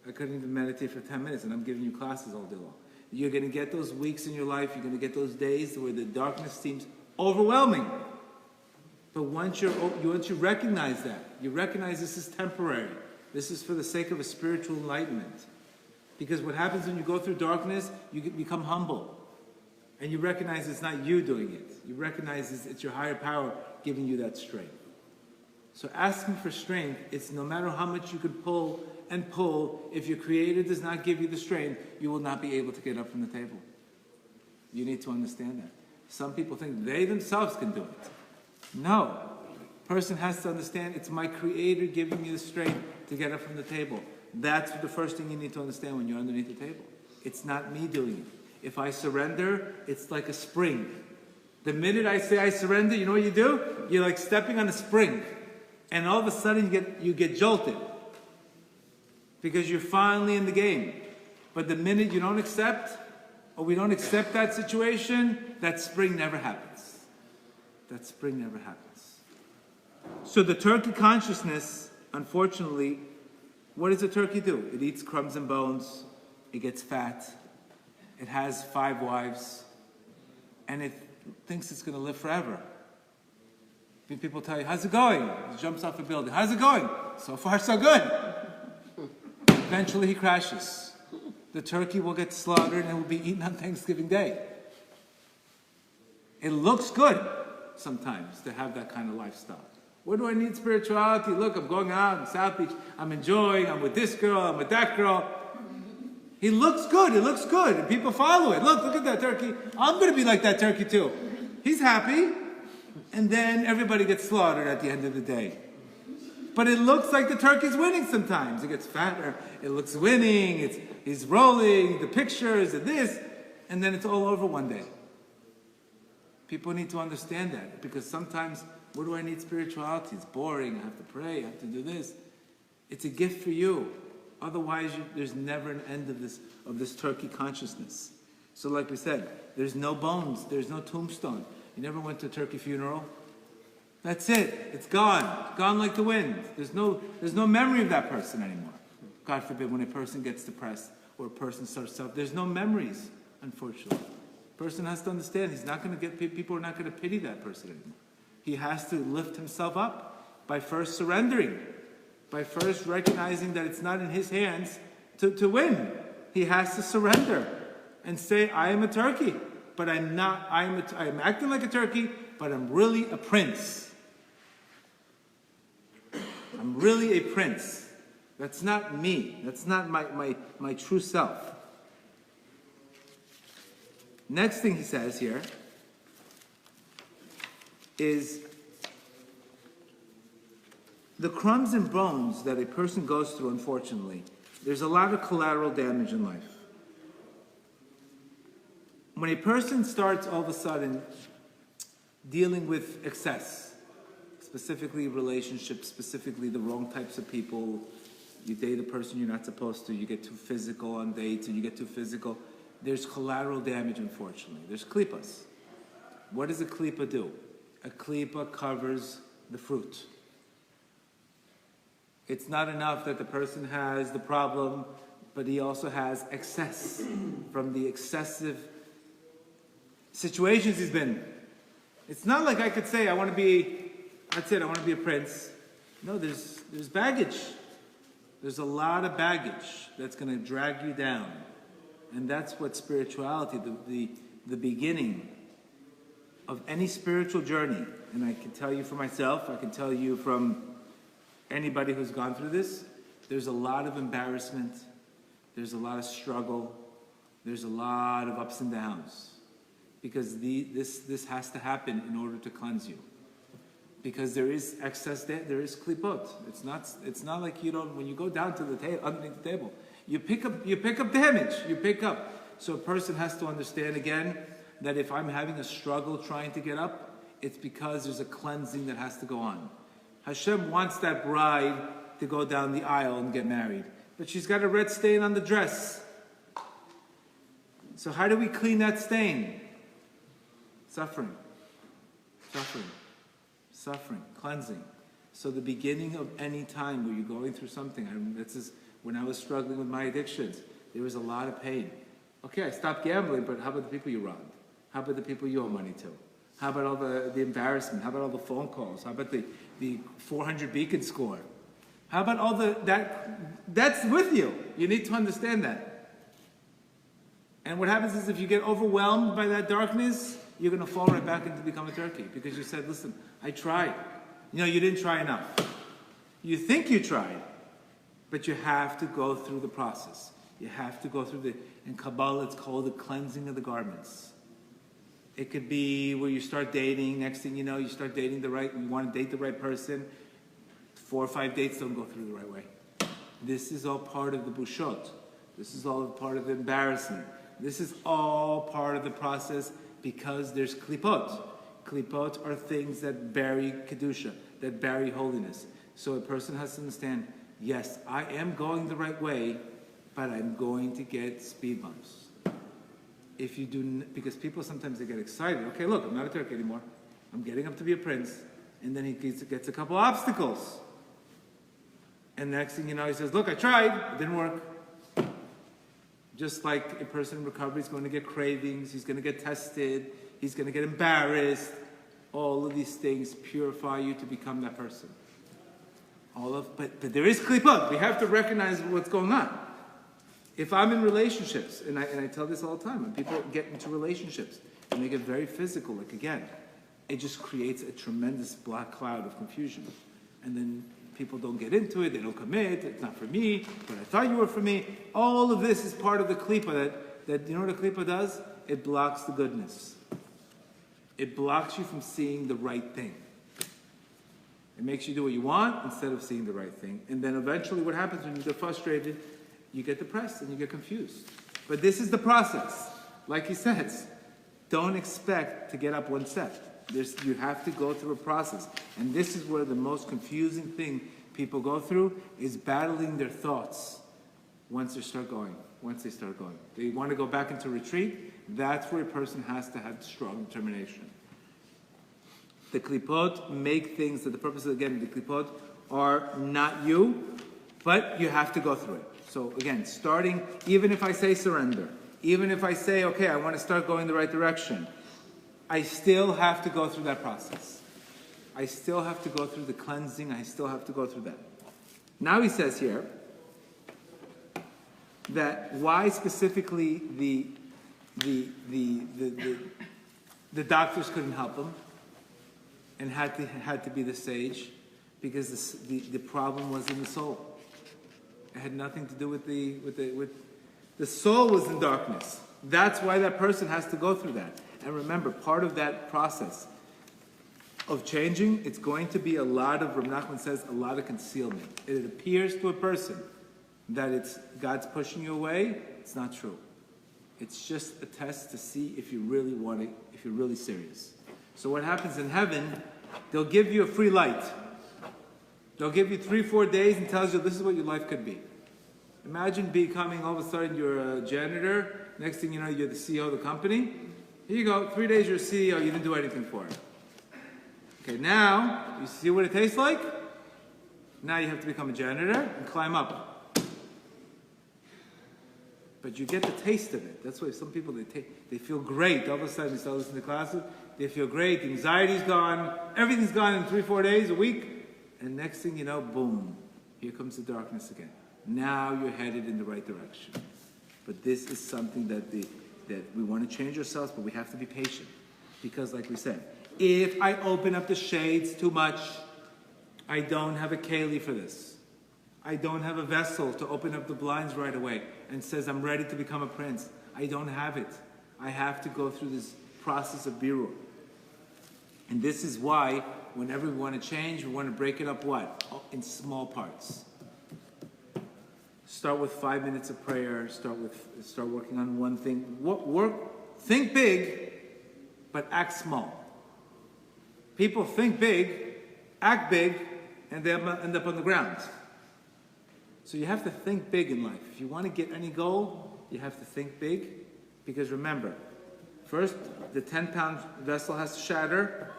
I couldn't even meditate for 10 minutes, and I'm giving you classes all day long. You're going to get those weeks in your life, you're going to get those days where the darkness seems overwhelming. But once you recognize that, you recognize this is temporary. This is for the sake of a spiritual enlightenment. Because what happens when you go through darkness, you become humble. And you recognize it's not you doing it. You recognize it's your higher power giving you that strength. So asking for strength, it's no matter how much you could pull and pull, if your Creator does not give you the strength, you will not be able to get up from the table. You need to understand that. Some people think they themselves can do it. No. Person has to understand it's my Creator giving me the strength to get up from the table. That's the first thing you need to understand when you're underneath the table. It's not me doing it. If I surrender, it's like a spring. The minute I say I surrender, you know what you do? You're like stepping on a spring. And all of a sudden you get jolted. Because you're finally in the game. But the minute you don't accept, or we don't accept that situation, that spring never happens. That spring never happens. So the turkey consciousness, unfortunately, what does a turkey do? It eats crumbs and bones. It gets fat. It has 5 wives. And it thinks it's going to live forever. People tell you, how's it going? He jumps off a building. How's it going? So far, so good. Eventually, he crashes. The turkey will get slaughtered and will be eaten on Thanksgiving Day. It looks good sometimes to have that kind of lifestyle. What do I need spirituality? Look, I'm going out in South Beach. I'm enjoying. I'm with this girl. I'm with that girl. He looks good. It looks good. And people follow it. Look at that turkey. I'm going to be like that turkey too. He's happy. And then everybody gets slaughtered at the end of the day. But it looks like the turkey's winning sometimes. It gets fatter. It looks winning. He's rolling. The pictures and this. And then it's all over one day. People need to understand that. Because sometimes, what do I need spirituality? It's boring. I have to pray. I have to do this. It's a gift for you. Otherwise, there's never an end of this turkey consciousness. So like we said, there's no bones. There's no tombstone. You never went to a turkey funeral? That's it. It's gone. Gone like the wind. There's no memory of that person anymore. God forbid when a person gets depressed or a person starts self, there's no memories, unfortunately. A person has to understand he's not going to get, people are not going to pity that person anymore. He has to lift himself up by first surrendering, by first recognizing that it's not in his hands to win. He has to surrender and say, I am a turkey, but I'm not, I'm acting like a turkey, but I'm really a prince. I'm really a prince. That's not me. That's not my true self. Next thing he says here is the crumbs and bones that a person goes through, unfortunately, there's a lot of collateral damage in life. When a person starts all of a sudden dealing with excess, specifically relationships, specifically the wrong types of people, you date a person you're not supposed to, you get too physical on dates, and you get too physical, there's collateral damage, unfortunately. There's klippas. What does a klippa do? A klippa covers the fruit. It's not enough that the person has the problem, but he also has excess from the excessive situations he's been. It's not like I could say, that's it, I want to be a prince. No, there's baggage. There's a lot of baggage that's going to drag you down. And that's what spirituality, the beginning of any spiritual journey, and I can tell you for myself, I can tell you from anybody who's gone through this, there's a lot of embarrassment, there's a lot of struggle, there's a lot of ups and downs. Because this has to happen in order to cleanse you. Because there is excess, there is klipot. It's not like you don't, when you go down to the table, underneath the table, you pick up damage, So a person has to understand again that if I'm having a struggle trying to get up, it's because there's a cleansing that has to go on. Hashem wants that bride to go down the aisle and get married. But she's got a red stain on the dress. So how do we clean that stain? Suffering, cleansing. So the beginning of any time where you're going through something, this is when I was struggling with my addictions, there was a lot of pain. Okay, I stopped gambling, but how about the people you robbed? How about the people you owe money to? How about all the embarrassment? How about all the phone calls? How about the 400 beacon score? How about all that's with you? You need to understand that. And what happens is if you get overwhelmed by that darkness, you're going to fall right back into become a turkey because you said, listen, I tried. You didn't try enough. You think you tried, but you have to go through the process. You have to go through in Kabbalah it's called the cleansing of the garments. It could be where you start dating, next thing you know, you start dating you want to date the right person, 4 or 5 dates don't go through the right way. This is all part of the bushot. This is all part of the embarrassment. This is all part of the process because there's klipot. Klipot are things that bury kedusha, that bury holiness. So a person has to understand, yes, I am going the right way, but I'm going to get speed bumps. If you do, because people sometimes they get excited. Okay, look, I'm not a turkey anymore. I'm getting up to be a prince. And then he gets a couple obstacles. And next thing you know, he says, look, I tried, it didn't work. Just like a person in recovery is going to get cravings, he's going to get tested, he's going to get embarrassed. All of these things purify you to become that person. But there is klipot. We have to recognize what's going on. If I'm in relationships, and I tell this all the time, when people get into relationships and they get very physical, like again, it just creates a tremendous black cloud of confusion. And then people don't get into it, they don't commit, it's not for me, but I thought you were for me. All of this is part of the klipa that you know what a klipa does? It blocks the goodness. It blocks you from seeing the right thing. It makes you do what you want instead of seeing the right thing. And then eventually what happens when you get frustrated, you get depressed and you get confused. But this is the process. Like he says, don't expect to get up one step. You have to go through a process. And this is where the most confusing thing people go through is battling their thoughts once they start going. They want to go back into retreat. That's where a person has to have strong determination. The klipot make things that the purpose of, again, the klipot are not you, but you have to go through it. So again, starting, even if I say surrender, even if I say, okay, I want to start going the right direction, I still have to go through that process. I still have to go through the cleansing. I still have to go through that. Now he says here that why specifically the doctors couldn't help him and had to be the sage, because the problem was in the soul. It had nothing to do with the soul was in darkness. That's why that person has to go through that. And remember, part of that process of changing, it's going to be a lot of, Rabbi Nachman says, a lot of concealment. It appears to a person that it's God's pushing you away. It's not true. It's just a test to see if you really want it, if you're really serious. So what happens in heaven, they'll give you a free light. They'll give you 3-4 days and tells you this is what your life could be. Imagine becoming all of a sudden you're a janitor. Next thing you know, you're the CEO of the company. Here you go, 3 days you're a CEO, you didn't do anything for it. Okay, now, you see what it tastes like? Now you have to become a janitor and climb up. But you get the taste of it. That's why some people, they feel great. All of a sudden, you start listening to classes, they feel great, the anxiety's gone, everything's gone in 3-4 days, a week. And next thing you know, boom, here comes the darkness again. Now you're headed in the right direction. But this is something that we want to change ourselves, but we have to be patient. Because like we said, if I open up the shades too much, I don't have a keli for this. I don't have a vessel to open up the blinds right away and says I'm ready to become a prince. I don't have it. I have to go through this process of birur. And this is why whenever we want to change, we want to break it up what? In small parts. Start with 5 minutes of prayer. Start working on one thing. Think big, but act small. People think big, act big, and they end up on the ground. So you have to think big in life. If you want to get any goal, you have to think big. Because remember, first, the 10-pound vessel has to shatter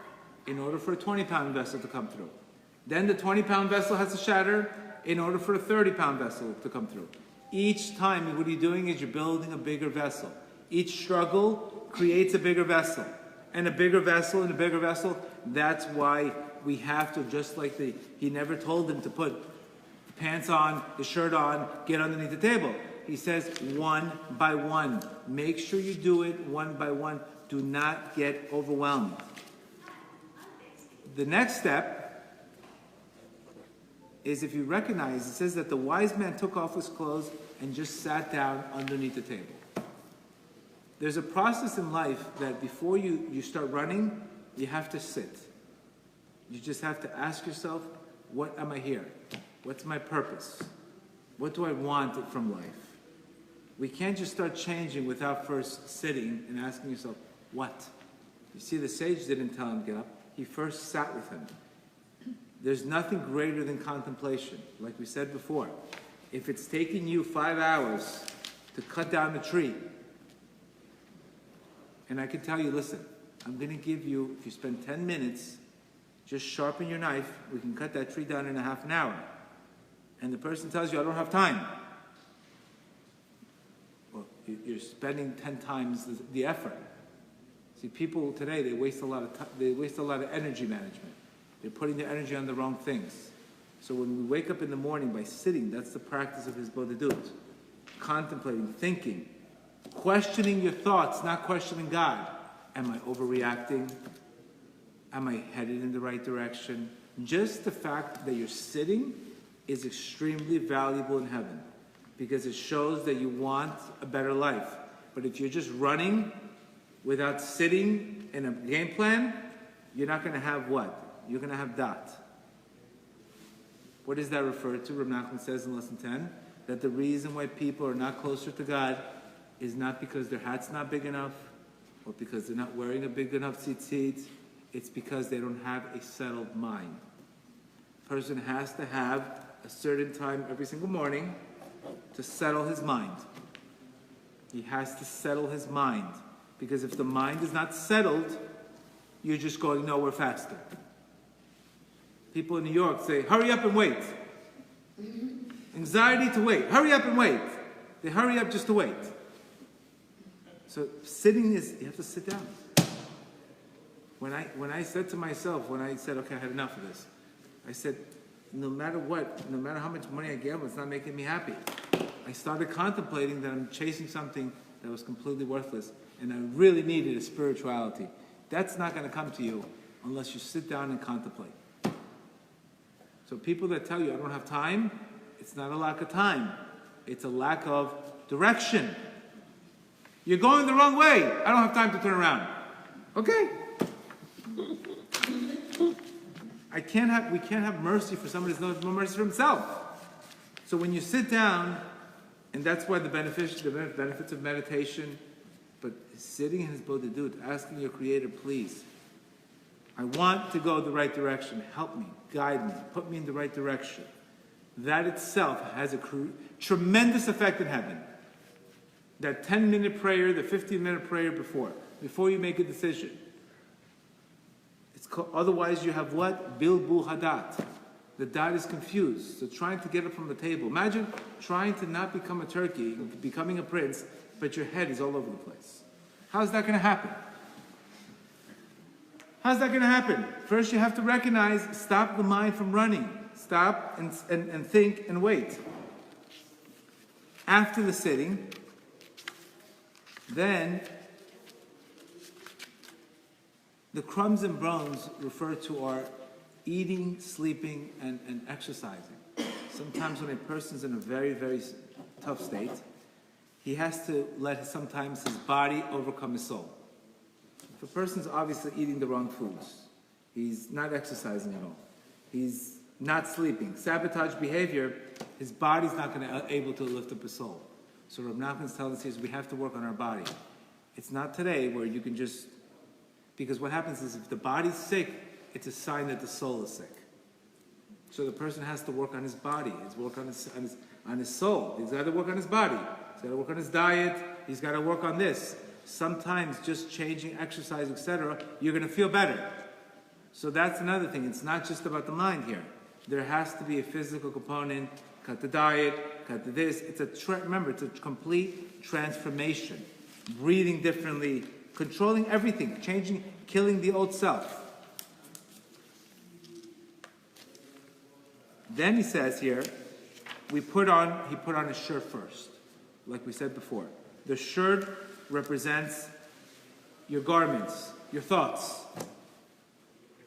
in order for a 20-pound vessel to come through. Then the 20-pound vessel has to shatter in order for a 30-pound vessel to come through. Each time, what you're doing is you're building a bigger vessel. Each struggle creates a bigger vessel. And a bigger vessel and a bigger vessel. That's why we have to, just like he never told them to put pants on, the shirt on, get underneath the table. He says one by one. Make sure you do it one by one. Do not get overwhelmed. The next step is, if you recognize, it says that the wise man took off his clothes and just sat down underneath the table. There's a process in life that before you start running, you have to sit. You just have to ask yourself, what am I here? What's my purpose? What do I want from life? We can't just start changing without first sitting and asking yourself, what? You see, the sage didn't tell him to get up. He first sat with him. There's nothing greater than contemplation. Like we said before, if it's taking you 5 hours to cut down a tree, and I can tell you, listen, I'm going to give you, if you spend 10 minutes, just sharpen your knife, we can cut that tree down in a half an hour. And the person tells you, I don't have time. Well, you're spending 10 times the effort. See, people today, they waste a lot of energy management. They're putting their energy on the wrong things. So when we wake up in the morning by sitting, that's the practice of his bodhidut. Contemplating, thinking, questioning your thoughts, not questioning God. Am I overreacting? Am I headed in the right direction? Just the fact that you're sitting is extremely valuable in heaven, because it shows that you want a better life. But if you're just running without sitting in a game plan, you're not going to have what? You're going to have dat. What does that refer to? Rabbi Nachman says in lesson 10 that the reason why people are not closer to God is not because their hat's not big enough or because they're not wearing a big enough tzitzit. It's because they don't have a settled mind. A person has to have a certain time every single morning to settle his mind. He has to settle his mind, because if the mind is not settled, you're just going nowhere faster. People in New York say, hurry up and wait. Anxiety to wait. Hurry up and wait. They hurry up just to wait. So sitting is, you have to sit down. When I said to myself, when I said, okay, I had enough of this, I said, no matter what, no matter how much money I gamble, it's not making me happy. I started contemplating that I'm chasing something that was completely worthless, and I really needed a spirituality. That's not going to come to you unless you sit down and contemplate. So people that tell you, I don't have time, it's not a lack of time. It's a lack of direction. You're going the wrong way. I don't have time to turn around. Okay. We can't have mercy for somebody who has no mercy for himself. So when you sit down, and that's why the benefits of meditation, but sitting in his bodhidut, asking your Creator, please, I want to go the right direction. Help me, guide me, put me in the right direction. That itself has a tremendous effect in heaven. That 10-minute prayer, the 15-minute prayer before you make a decision. Otherwise you have what? Bilbu hadat. The dot is confused. So trying to get up from the table. Imagine trying to not become a turkey, becoming a prince, but your head is all over the place. How's that going to happen? How's that going to happen? First you have to recognize, stop the mind from running. Stop and think and wait. After the sitting, then the crumbs and bones refer to our eating, sleeping, and exercising. Sometimes when a person's in a very, very tough state, he has to let sometimes his body overcome his soul. If a person's obviously eating the wrong foods, he's not exercising at all, he's not sleeping, sabotage behavior, his body's not going to be able to lift up his soul. So Rabbi Nachman's telling us here is we have to work on our body. It's not today where you can just, because what happens is if the body's sick, it's a sign that the soul is sick. So the person has to work on his body, he's work on his soul. He's got to work on his body, he's got to work on his diet, he's got to work on this. Sometimes just changing exercise, etc., you're going to feel better. So that's another thing. It's not just about the mind here. There has to be a physical component. Cut the diet, cut the this. Remember, it's a complete transformation. Breathing differently, controlling everything, changing, killing the old self. Then he says here, he put on a shirt first, like we said before. The shirt represents your garments, your thoughts,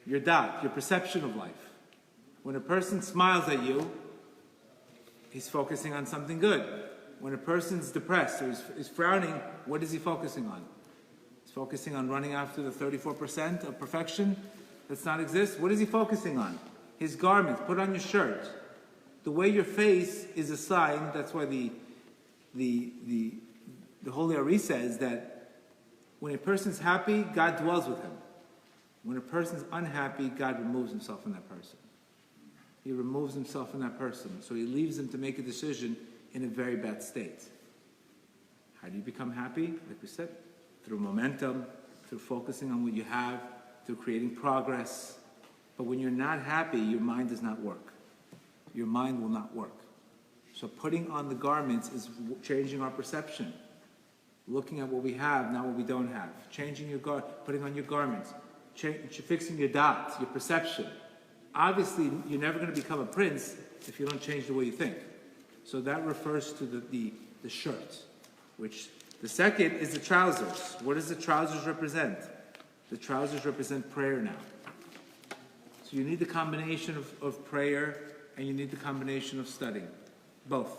your dot, your perception of life. When a person smiles at you, he's focusing on something good. When a person's depressed or is frowning, what is he focusing on? He's focusing on running after the 34% of perfection that's not exist. What is he focusing on? His garments. Put on your shirt. The way your face is a sign. That's why the Holy Arush says that when a person's happy, God dwells with him. When a person's unhappy, God removes himself from that person. He removes himself from that person. So he leaves him to make a decision in a very bad state. How do you become happy? Like we said, through momentum, through focusing on what you have, through creating progress. But when you're not happy, your mind does not work. Your mind will not work. So putting on the garments is changing our perception. Looking at what we have, not what we don't have. Changing your putting on your garments. Fixing your dots, your perception. Obviously, you're never going to become a prince if you don't change the way you think. So that refers to the shirt. Which the second is the trousers. What does the trousers represent? The trousers represent prayer now. So you need the combination of prayer and you need the combination of studying. Both.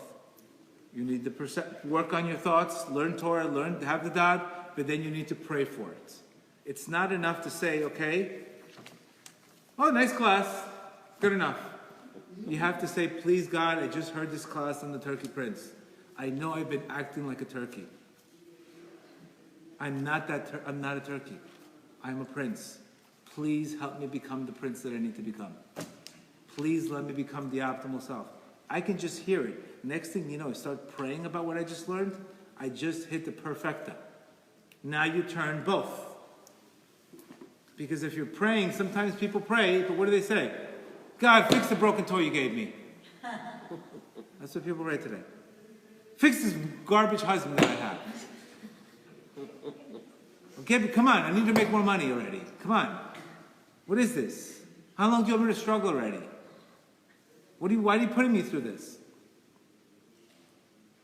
You need to work on your thoughts, learn Torah, have the dot, but then you need to pray for it. It's not enough to say, okay, oh, nice class, good enough. You have to say, please God, I just heard this class on the Turkey Prince. I know I've been acting like a turkey. I'm not a turkey. I'm a prince. Please help me become the prince that I need to become. Please let me become the optimal self. I can just hear it. Next thing you know, I start praying about what I just learned. I just hit the perfecta. Now you turn both. Because if you're praying, sometimes people pray, but what do they say? God, fix the broken toy you gave me. That's what people pray today. Fix this garbage husband that I have. Okay, but come on, I need to make more money already. Come on. What is this? How long do you want me to struggle already? Why are you putting me through this?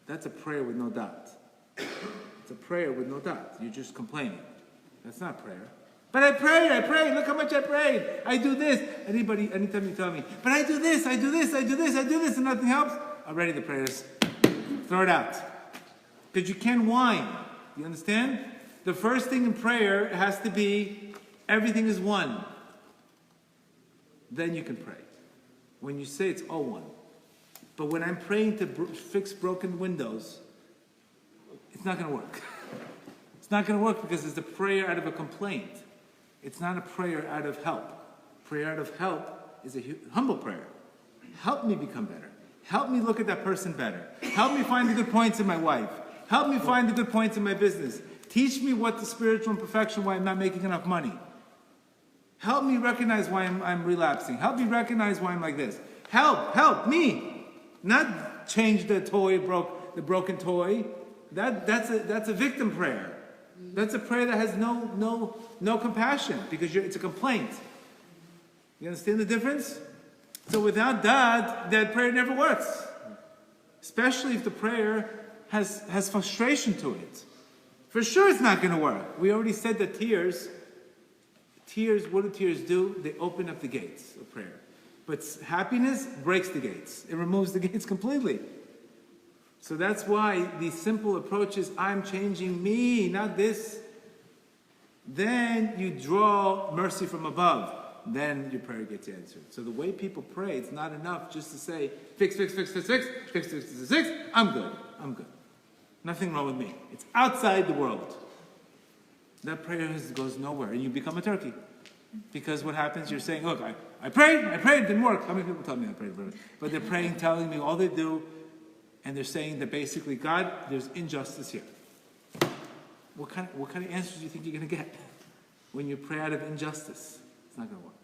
That's a prayer with no dot. It's a prayer with no dot. You're just complaining. That's not prayer. But I prayed. Look how much I prayed. I do this. Anytime you tell me, but I do this, and nothing helps, already the prayers, throw it out. Because you can't whine. You understand? The first thing in prayer has to be, everything is one. Then you can pray. When you say it's all one. But when I'm praying to fix broken windows, it's not going to work. It's not going to work because it's a prayer out of a complaint. It's not a prayer out of help. Prayer out of help is a humble prayer. Help me become better. Help me look at that person better. Help me find the good points in my wife. Help me find the good points in my business. Teach me what the spiritual imperfection, why I'm not making enough money. Help me recognize why I'm relapsing. Help me recognize why I'm like this. Help me. Not change the broken toy. That's a victim prayer. That's a prayer that has no compassion because it's a complaint. You understand the difference? So without that prayer never works. Especially if the prayer has frustration to it. For sure it's not going to work. We already said that tears, what do tears do? They open up the gates of prayer. But happiness breaks the gates. It removes the gates completely. So that's why the simple approach is, I'm changing me, not this. Then you draw mercy from above. Then your prayer gets answered. So the way people pray, it's not enough just to say, fix, I'm good. Nothing wrong with me. It's outside the world. That prayer goes nowhere, and you become a turkey. Because what happens, you're saying, look, I prayed, it didn't work. How many people tell me I prayed? But they're praying, telling me all they do, and they're saying that basically, God, there's injustice here. What kind of answers do you think you're going to get when you pray out of injustice? It's not going to work.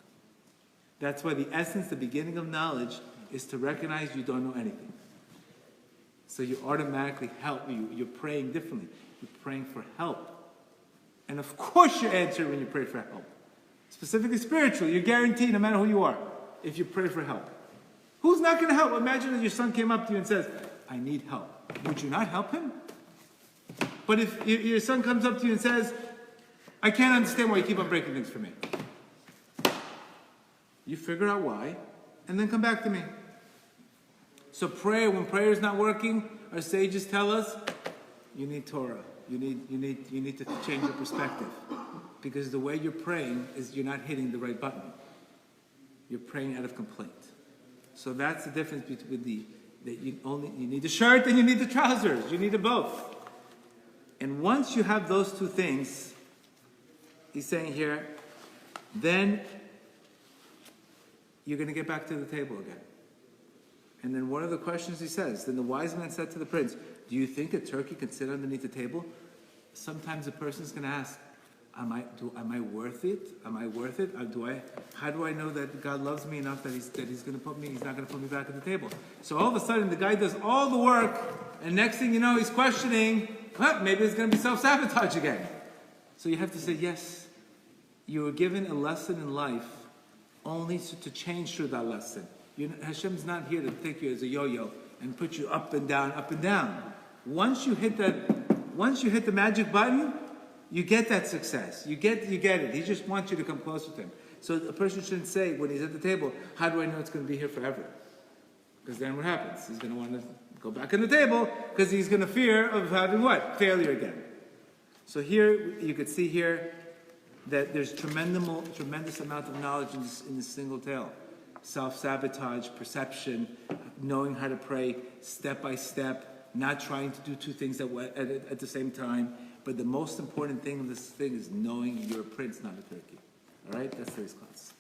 That's why the essence, the beginning of knowledge, is to recognize you don't know anything. So you automatically help. You're praying differently. You're praying for help. And of course you answer when you pray for help. Specifically spiritual, you're guaranteed no matter who you are, if you pray for help. Who's not going to help? Imagine if your son came up to you and says, I need help. Would you not help him? But if your son comes up to you and says, I can't understand why you keep on breaking things for me. You figure out why, and then come back to me. So prayer, when prayer is not working, our sages tell us, you need Torah. You need to change your perspective. Because the way you're praying is you're not hitting the right button. You're praying out of complaint. So that's the difference between that you need the shirt and you need the trousers. You need them both. And once you have those two things, he's saying here, then you're going to get back to the table again. And then one of the questions he says, then the wise man said to the prince, do you think a turkey can sit underneath the table? Sometimes a person's going to ask, am I worth it? Am I worth it? How do I know that God loves me enough that he's not going to put me back at the table? So all of a sudden the guy does all the work, and next thing you know, he's questioning, maybe it's going to be self-sabotage again. So you have to say, yes, you were given a lesson in life only to change through that lesson. Hashem's not here to take you as a yo-yo and put you up and down, up and down. Once you hit the magic button, you get that success. You get it. He just wants you to come closer to him. So a person shouldn't say when he's at the table, how do I know it's going to be here forever? Because then what happens? He's going to want to go back on the table because he's going to fear of having what? Failure again. So here, you could see here that there's tremendous amount of knowledge in this single tale. Self-sabotage, perception, knowing how to pray step by step, not trying to do two things at the same time. But the most important thing of this thing is knowing you're a prince, not a turkey. All right? That's today's class.